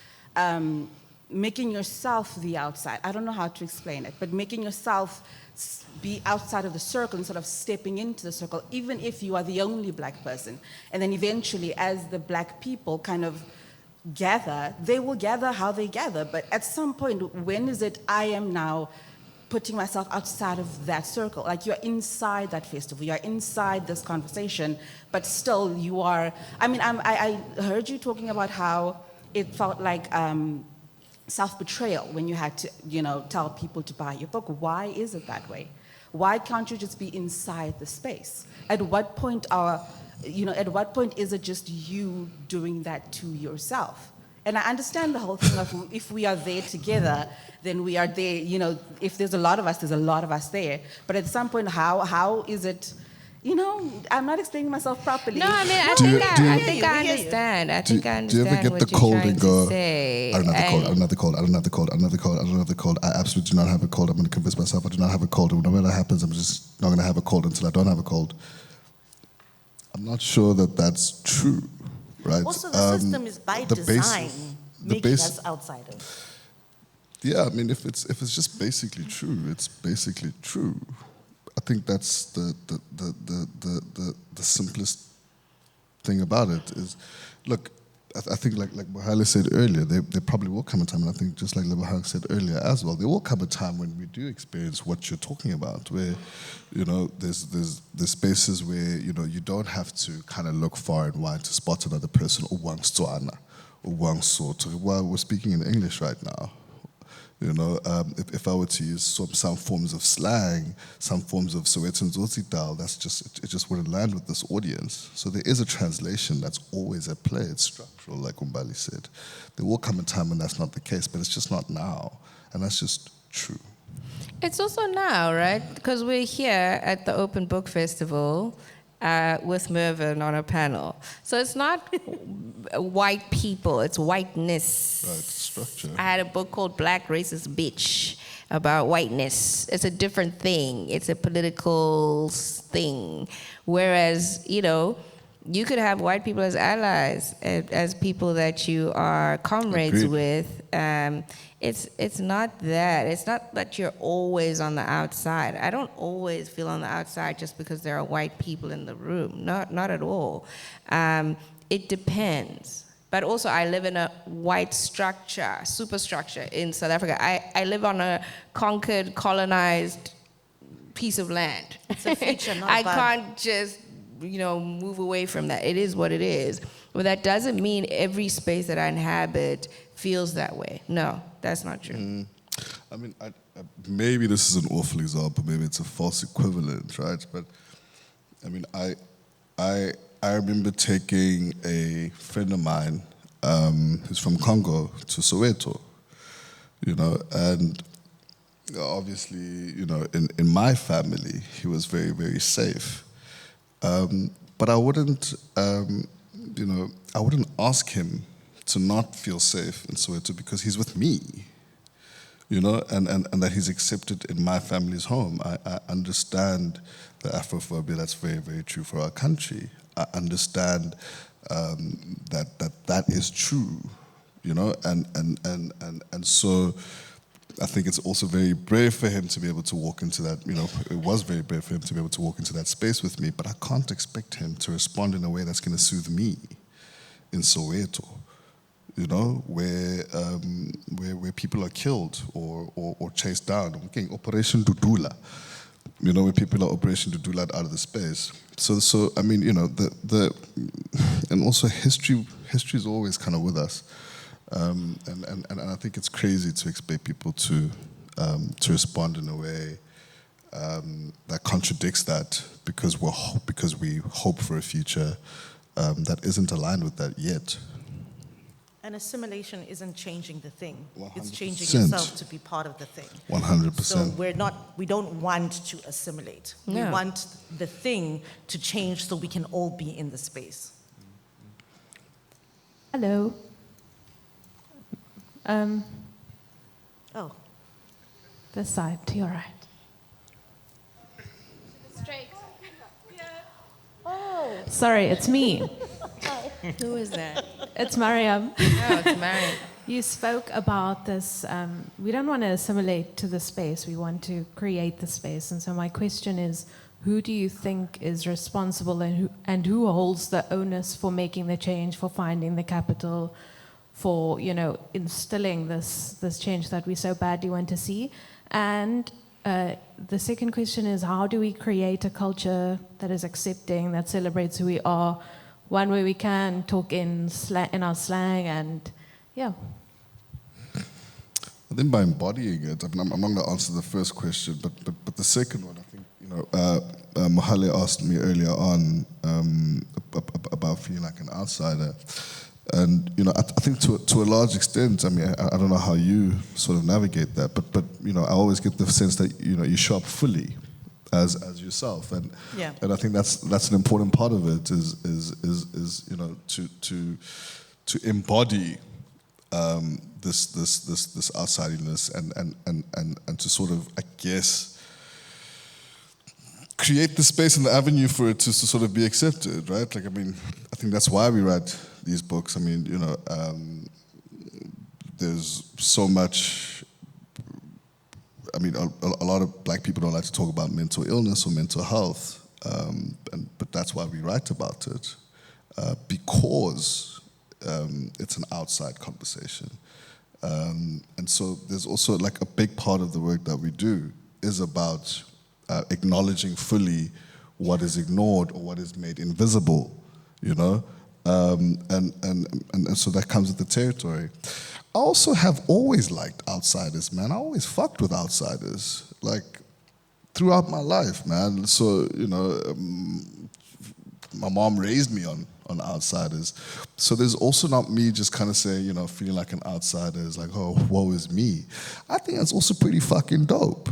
making yourself the outside. I don't know how to explain it, but making yourself be outside of the circle instead of stepping into the circle, even if you are the only black person. And then eventually, as the black people kind of gather, they will gather how they gather. But at some point, when is it I am now putting myself outside of that circle? Like, you're inside that festival, you're inside this conversation, but still you are, I mean, I heard you talking about how it felt like self-betrayal when you had to, tell people to buy your book. Why is it that way? Why can't you just be inside the space? At what point is it just you doing that to yourself? And I understand the whole thing of if we are there together, then we are there, if there's a lot of us there. But at some point, how is it, I'm not explaining myself properly. No, I mean, I think I understand. I think I understand. Do you ever get what the you're cold trying and go, to say. I don't have the cold, I don't have the cold, I don't have the cold, I don't have the cold, I absolutely do not have a cold. I'm going to convince myself I do not have a cold. And no matter what happens, I'm just not going to have a cold until I don't have a cold. I'm not sure that that's true, right? Also, the system is by design making us outsiders. Yeah, I mean, if it's just basically true, it's basically true. I think that's the simplest thing about it is, look, I think like Mohale said earlier, there probably will come a time, and I think just like Mohale said earlier as well, there will come a time when we do experience what you're talking about, where, there's spaces where, you don't have to kind of look far and wide to spot another person, or one stoana, or one sort. Well, we're speaking in English right now. If I were to use some forms of slang, some forms of Sowetan Zotsital, it just wouldn't land with this audience. So there is a translation that's always at play. It's structural, like Mbali said. There will come a time when that's not the case, but it's just not now. And that's just true. It's also now, right? Because we're here at the Open Book Festival with Mervyn on a panel. So it's not white people, it's whiteness. Right, structure. I had a book called Black Racist Bitch about whiteness. It's a different thing. It's a political thing. Whereas, you could have white people as allies, as people that you are comrades with. It's not that. It's not that you're always on the outside. I don't always feel on the outside just because there are white people in the room. Not at all. It depends. But also, I live in a white structure, superstructure in South Africa. I live on a conquered, colonized piece of land. It's a feature, not I can't just move away from that. It is what it is. But that doesn't mean every space that I inhabit feels that way. No, that's not true. I mean, maybe this is an awful example. Maybe it's a false equivalent, right? But I mean, I remember taking a friend of mine who's from Congo to Soweto, and obviously, in my family, he was very, very safe. But I wouldn't, I wouldn't ask him to not feel safe in Soweto because he's with me, and that he's accepted in my family's home. I understand the Afrophobia that's very, very true for our country. I understand that is true, and so I think it's also very brave for him to be able to walk into that, it was very brave for him to be able to walk into that space with me, but I can't expect him to respond in a way that's going to soothe me in Soweto, where people are killed or chased down. Okay, Operation Dudula, where people are Operation Dudula out of the space. So I mean, and also history is always kind of with us. And I think it's crazy to expect people to respond in a way that contradicts that because we hope for a future that isn't aligned with that yet. And assimilation isn't changing the thing; 100%. it's changing yourself to be part of the thing. 100%. So we don't want to assimilate. No. We want the thing to change so we can all be in the space. Hello. Oh. This side, to your right. Straight. Oh. Sorry, it's me. Who is that? It's Mariam. Oh, it's Mariam. You spoke about this, we don't want to assimilate to the space, we want to create the space. And so my question is, who do you think is responsible and who holds the onus for making the change, for finding the capital, for instilling this change that we so badly want to see? And the second question is, how do we create a culture that is accepting, that celebrates who we are, one where we can talk in our slang and yeah. I think by embodying it, I'm not going to answer the first question, but the second one, I think, Mohale asked me earlier on about feeling like an outsider. And, I think to a large extent, I mean, I don't know how you sort of navigate that, but I always get the sense that, you show up fully as yourself. And yeah. And I think that's an important part of it is to embody this outsidiness and to sort of, I guess, create the space and the avenue for it to sort of be accepted, right? Like, I mean, I think that's why we write these books. I mean, there's so much. I mean, a lot of black people don't like to talk about mental illness or mental health, but that's why we write about it, because it's an outside conversation. And so there's also like a big part of the work that we do is about acknowledging fully what is ignored or what is made invisible, and so that comes with the territory. I also have always liked outsiders, man. I always fucked with outsiders, like throughout my life, man. So, my mom raised me on outsiders. So there's also not me just kind of saying, feeling like an outsider is like, oh, woe is me. I think that's also pretty fucking dope,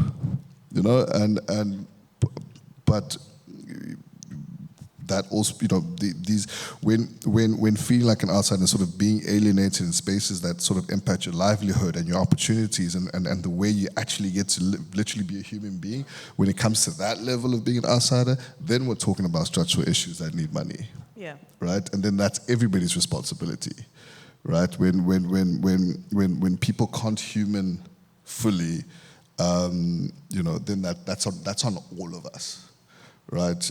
but that also, these when feeling like an outsider and sort of being alienated in spaces that sort of impact your livelihood and your opportunities and the way you actually get to literally be a human being, when it comes to that level of being an outsider, then we're talking about structural issues that need money. Yeah. Right? And then that's everybody's responsibility. Right? When people can't human fully, then that's on all of us. Right?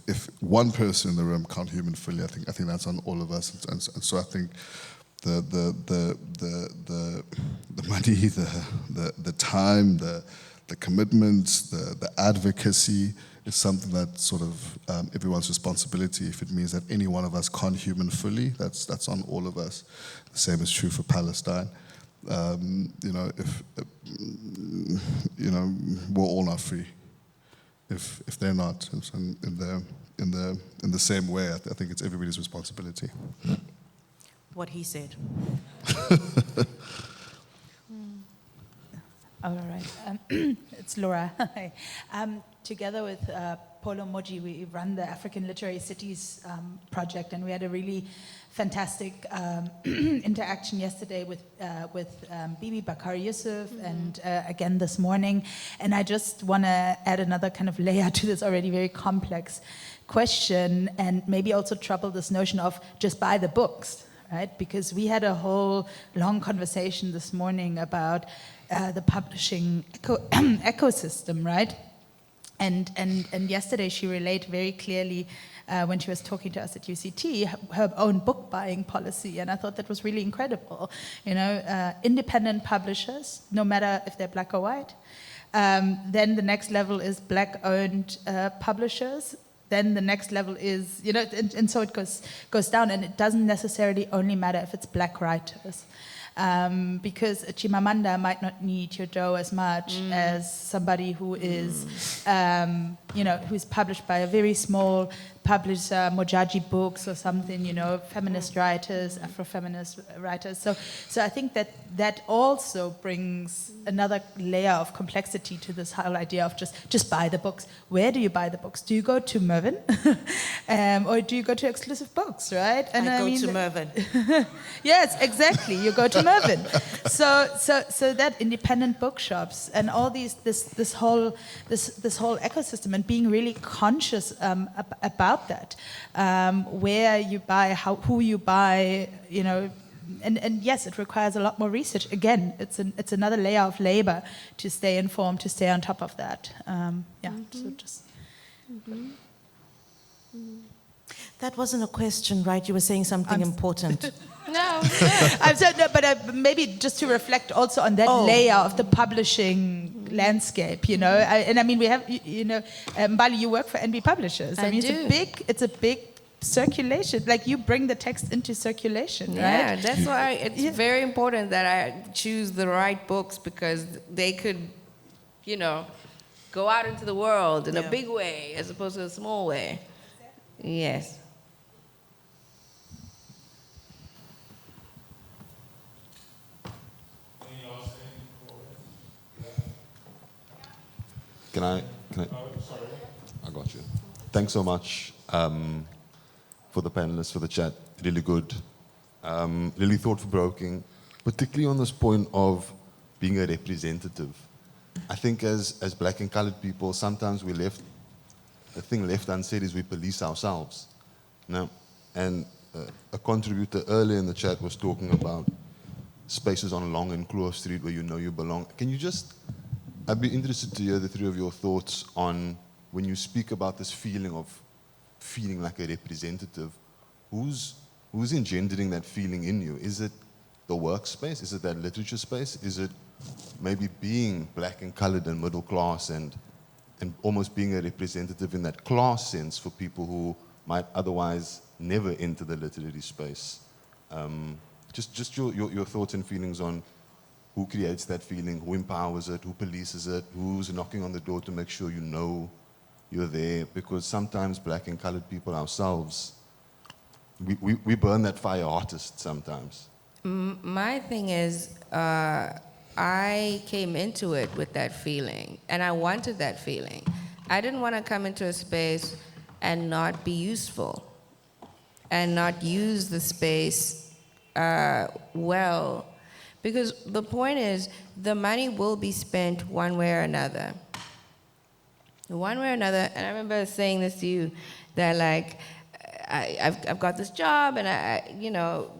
If one person in the room can't human fully, I think that's on all of us. And so I think the money, the time, the commitment, the advocacy is something that's sort of everyone's responsibility. If it means that any one of us can't human fully, that's on all of us. The same is true for Palestine. If we're all not free. If they're not in the same way, I think it's everybody's responsibility. What he said. All right. It's Laura. Hi. Together with Polo Moji, we run the African Literary Cities project, and we had a really fantastic interaction yesterday with Bibi Bakar Yusuf and again this morning. And I just want to add another kind of layer to this already very complex question, and maybe also trouble this notion of just buy the books, right? Because we had a whole long conversation this morning about the publishing ecosystem, right? And yesterday she relayed very clearly when she was talking to us at UCT her own book buying policy, and I thought that was really incredible. You know, independent publishers, no matter if they're black or white. Then the next level is black-owned publishers. Then the next level is, you know, and so it goes down, and it doesn't necessarily only matter if it's black writers. Because Chimamanda might not need your dough as much as somebody who is, you know, who's published by a very small publisher, Mojaji Books or something, you know, feminist writers, Afro-feminist writers. So I think that also brings another layer of complexity to this whole idea of just buy the books. Where do you buy the books? Do you go to Mervyn? Or do you go to Exclusive Books, right? And I go to Mervyn. Yes, exactly. You go to Mervyn. So that independent bookshops and all this whole ecosystem, and being really conscious about that, where you buy, who you buy, you know, and yes, it requires a lot more research. Again, it's another layer of labor to stay informed, to stay on top of that. So just. That wasn't a question, right? You were saying something important. No, but maybe just to reflect also on that layer of the publishing landscape, you know. I mean, we have, you know, Mbali, you work for NB Publishers. I mean, do. It's a big circulation. Like, you bring the text into circulation, right? Yeah, that's why it's very important that I choose the right books, because they could, you know, go out into the world in a big way as opposed to a small way. Yes. Can I? Sorry. I got you. Thanks so much for the panelists, for the chat. Really good. Really thought-provoking, particularly on this point of being a representative. I think as black and colored people, sometimes the thing left unsaid is we police ourselves. No? And a contributor earlier in the chat was talking about spaces on Long and Kloof Street where you know you belong. Can you just... I'd be interested to hear the three of your thoughts on when you speak about this feeling of feeling like a representative, who's engendering that feeling in you? Is it the workspace? Is it that literature space? Is it maybe being black and colored and middle class and almost being a representative in that class sense for people who might otherwise never enter the literary space? Just your thoughts and feelings on who creates that feeling, who empowers it, who polices it, who's knocking on the door to make sure you know you're there. Because sometimes black and colored people ourselves, we burn that fire hottest sometimes. My thing is, I came into it with that feeling, and I wanted that feeling. I didn't want to come into a space and not be useful, and not use the space well. Because the point is, the money will be spent one way or another. One way or another, and I remember saying this to you, that like, I've got this job, and I you know,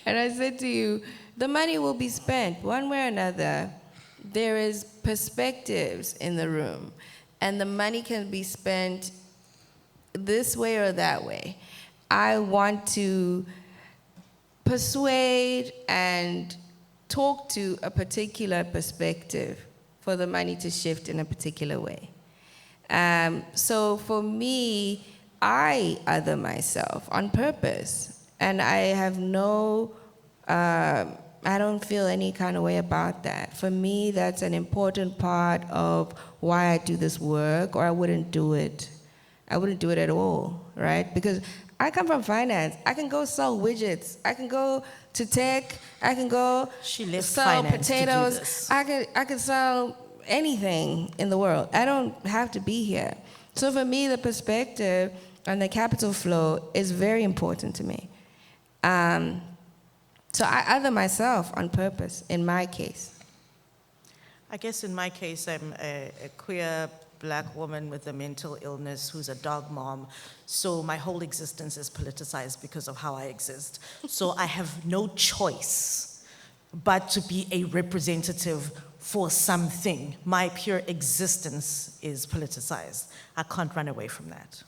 and I said to you, the money will be spent one way or another. There is perspectives in the room, and the money can be spent this way or that way. I want to persuade and talk to a particular perspective for the money to shift in a particular way. So for me, I other myself on purpose, and I have I don't feel any kind of way about that. For me, that's an important part of why I do this work, or I wouldn't do it. I wouldn't do it at all, right? Because I come from finance. I can go sell widgets. I can go to tech. I can go sell potatoes. I can sell anything in the world. I don't have to be here. So for me, the perspective and the capital flow is very important to me. So I other myself on purpose, in my case. I guess in my case, I'm a queer black woman with a mental illness who's a dog mom. So my whole existence is politicized because of how I exist. So I have no choice but to be a representative for something. My pure existence is politicized. I can't run away from that.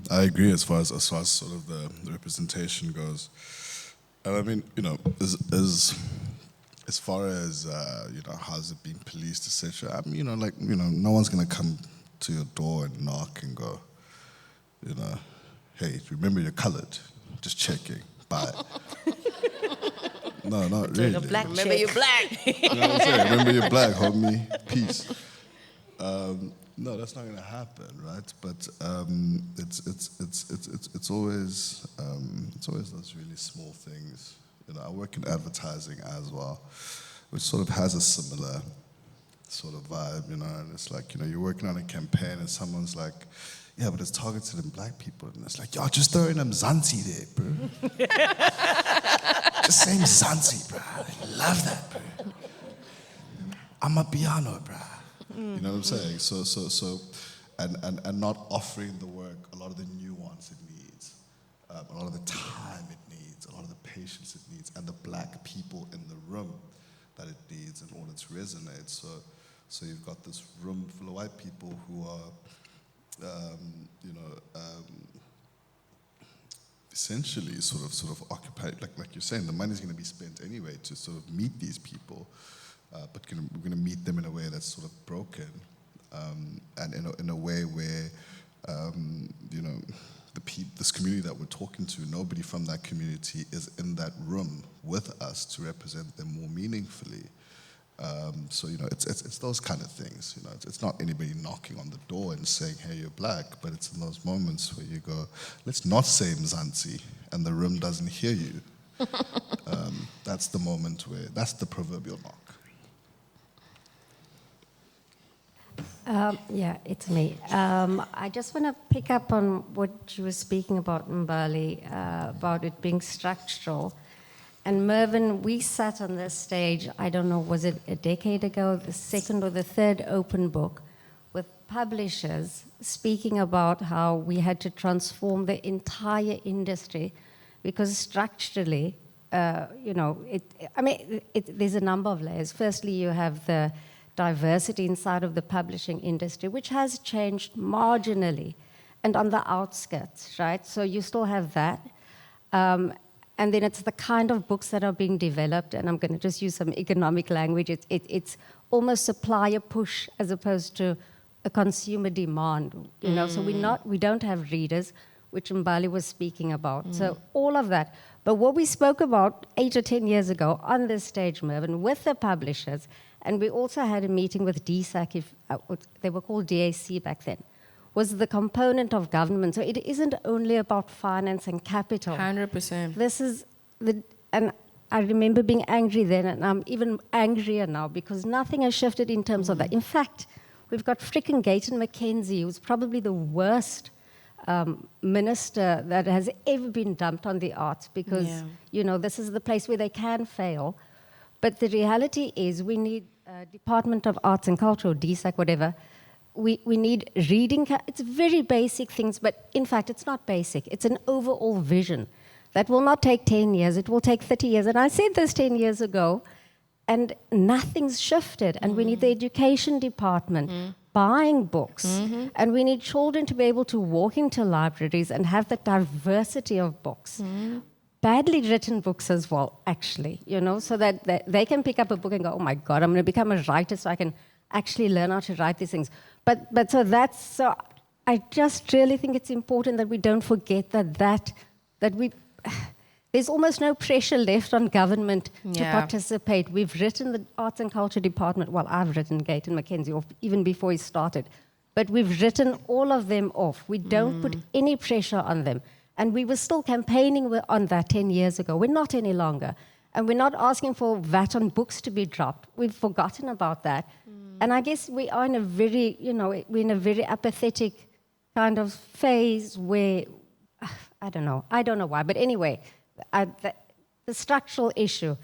I agree as far as sort of the representation goes. And I mean, you know, as far as you know, how's it being policed, etc. I mean, no one's gonna come to your door and knock and go, you know, hey, remember you're colored. Just checking. Bye. No, not really. Remember you're black. You know what I'm saying? Remember you're black, homie. Peace. No, that's not gonna happen, right? But it's always those really small things. You know, I work in advertising as well, which sort of has a similar sort of vibe, you know. And it's like, you know, you're working on a campaign and someone's like, yeah, but it's targeted in black people, and it's like, yo, just throw in Mzansi there, bro. Just say Mzansi, bro. I love that, bro. I'm a piano, bro. You know what I'm saying? So, and not offering the work a lot of the nuance it needs, a lot of the time it needs, a lot of the patience it needs, and the black people in the room that it needs in order to resonate. So you've got this room full of white people who are, essentially sort of occupied, like you're saying, the money's going to be spent anyway to sort of meet these people. But we're going to meet them in a way that's sort of broken, and in a way where, this community that we're talking to, nobody from that community is in that room with us to represent them more meaningfully. So, you know, it's those kind of things. You know, it's not anybody knocking on the door and saying, hey, you're black, but it's in those moments where you go, let's not say Mzansi, and the room doesn't hear you. That's the moment where, that's the proverbial knock. Yeah, it's me. I just want to pick up on what you were speaking about, Mbali, about it being structural. And Mervyn, we sat on this stage, I don't know, was it a decade ago, the second or the third open book, with publishers speaking about how we had to transform the entire industry because structurally, there's a number of layers. Firstly, you have the diversity inside of the publishing industry, which has changed marginally and on the outskirts, right? So you still have that. And then it's the kind of books that are being developed, and I'm going to just use some economic language. It's almost supplier push as opposed to a consumer demand, you know. So we don't have readers, which Mbali was speaking about. So all of that. But what we spoke about 8 or 10 years ago on this stage, Mervyn, with the publishers, and we also had a meeting with DSAC, they were called DAC back then, was the component of government. So it isn't only about finance and capital. 100%. This is and I remember being angry then, and I'm even angrier now because nothing has shifted in terms of that. In fact, we've got frickin' Gayton McKenzie, who's probably the worst minister that has ever been dumped on the arts because, you know, this is the place where they can fail. But the reality is we need Department of Arts and Culture, or DSAC, whatever. We need reading. It's very basic things, but in fact, it's not basic. It's an overall vision. That will not take 10 years. It will take 30 years. And I said this 10 years ago, and nothing's shifted. And we need the education department buying books. And we need children to be able to walk into libraries and have the diversity of books. Badly written books as well, actually, you know, so that they can pick up a book and go, oh my God, I'm going to become a writer so I can actually learn how to write these things. But so I just really think it's important that we don't forget that there's almost no pressure left on government to Yeah. participate. We've written the Arts and Culture Department, well, I've written Gayton Mackenzie off even before he started, but we've written all of them off. We don't put any pressure on them. And we were still campaigning on that 10 years ago. We're not any longer. And we're not asking for VAT on books to be dropped. We've forgotten about that. And I guess we are in a very, we're in a very apathetic kind of phase where, I don't know why, but anyway, the structural issue,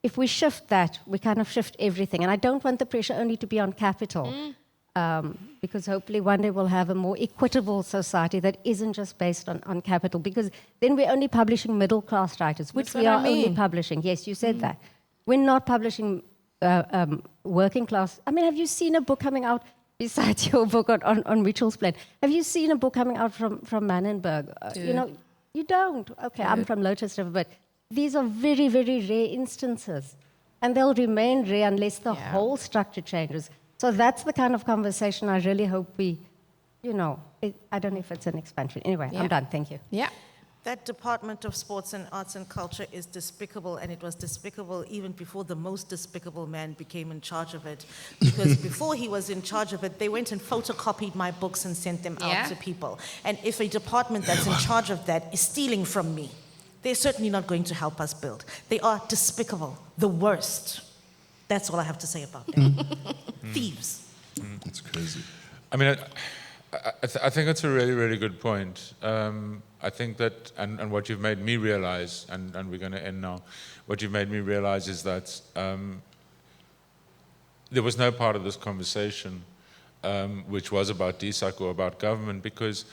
if we shift that, we kind of shift everything. And I don't want the pressure only to be on capital, because hopefully one day we'll have a more equitable society that isn't just based on capital, because then we're only publishing middle-class writers, which That's we what I are only mean. publishing. Yes, you said that. We're not publishing working class. I mean, have you seen a book coming out, besides your book on Mitchell's Plain, have you seen a book coming out from Manenberg? You don't. Okay, I'm from Lotus River, but these are very, very rare instances. And they'll remain rare unless the whole structure changes. So that's the kind of conversation I really hope we, I don't know if it's an expansion. Anyway, I'm done. Thank you. Yeah. That Department of Sports and Arts and Culture is despicable, and it was despicable even before the most despicable man became in charge of it. Because before he was in charge of it, they went and photocopied my books and sent them out to people. And if a department that's in charge of that is stealing from me, they're certainly not going to help us build. They are despicable, the worst. That's all I have to say about them. Thieves. It's crazy. I mean, I think it's a really, really good point. I think that, and what you've made me realize, and we're going to end now, what you've made me realize is that there was no part of this conversation which was about DSAC or about government, because,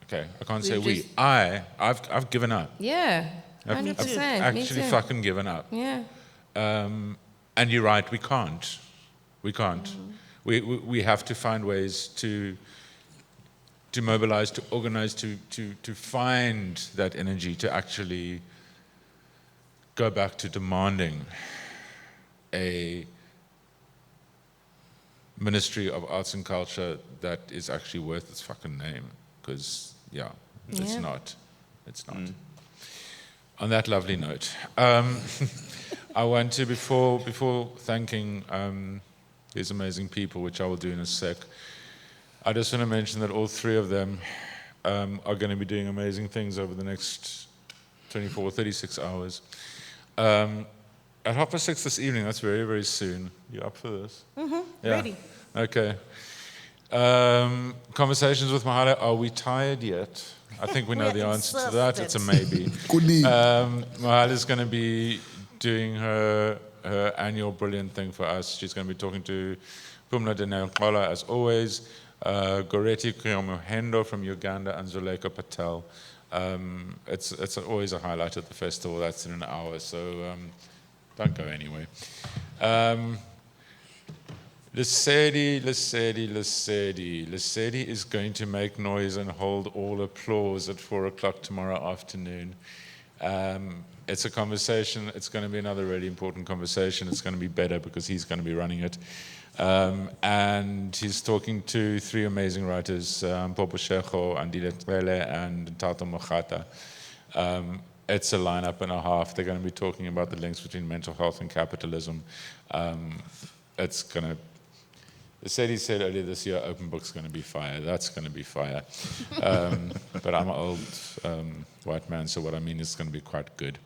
okay, I can't say we. I've given up. Yeah, 100%. I've actually fucking given up. Yeah. And you're right, we can't. We can't. We have to find ways to mobilize, to organize, to find that energy to actually go back to demanding a Ministry of Arts and Culture that is actually worth its fucking name. Because, it's not. It's not. On that lovely note, I want to, before thanking these amazing people, which I will do in a sec, I just want to mention that all three of them are going to be doing amazing things over the next 24, 36 hours. At 6:30 this evening, that's very, very soon. You up for this? Ready. Okay. Conversations with Mohale. Are we tired yet? I think we know the answer to that. It's a maybe. Mohale is going to be doing her annual brilliant thing for us. She's going to be talking to Pumla Denelkola, as always, Goretti Kuyomuhendo from Uganda, and Zuleka Patel. It's always a highlight at the festival. That's in an hour, so don't go anyway. Lesedi is going to make noise and hold all applause at 4 o'clock tomorrow afternoon. It's a conversation. It's going to be another really important conversation. It's going to be better because he's going to be running it. And he's talking to three amazing writers, Popo Shekho, Andile Tlele, and Tato Mokhata. It's a lineup and a half. They're going to be talking about the links between mental health and capitalism. It's going to... Lesedi said earlier this year, Open Book's going to be fire. That's going to be fire. But I'm an old white man, so what I mean is it's going to be quite good.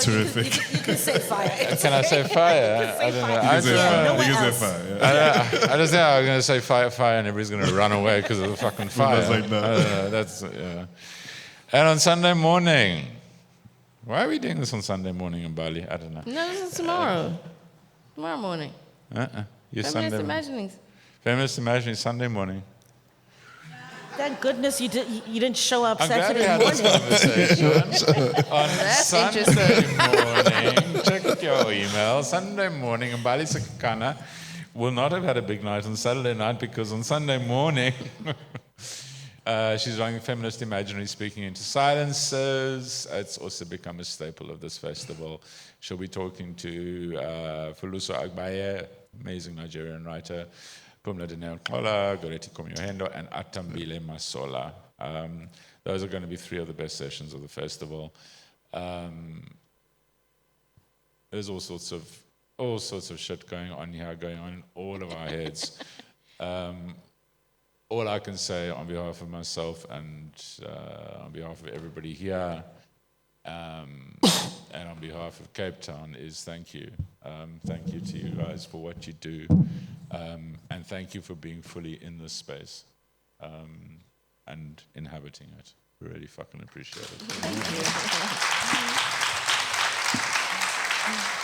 Terrific. You can say fire. Can I say fire? I don't know. You can say fire. Yeah. I just know I'm going to say fire, and everybody's going to run away because of the fucking fire. That's like that. I don't know. That's, yeah. And on Sunday morning, why are we doing this on Sunday morning in Mbali? I don't know. No, this is tomorrow. Tomorrow morning. Your Feminist Sunday Imaginings. Feminist Imaginings, Sunday morning. Thank goodness you didn't show up I'm glad we Saturday had this morning. conversation. On Sunday morning, check your email. Sunday morning, Mbali Sikakana will not have had a big night on Saturday night because on Sunday morning, she's running Feminist Imaginary Speaking into Silences. It's also become a staple of this festival. She'll be talking to Fuluso Agbaye, amazing Nigerian writer, Pumla Dineo Kola, Goreti Komyohendo, and Atambile Masola. Those are going to be 3 of the best sessions of the festival. There's all sorts of shit going on here, going on in all of our heads. All I can say on behalf of myself and on behalf of everybody here, and on behalf of Cape Town, is thank you. Thank you to you guys for what you do, and thank you for being fully in this space and inhabiting it. Really fucking appreciate it. Thank you.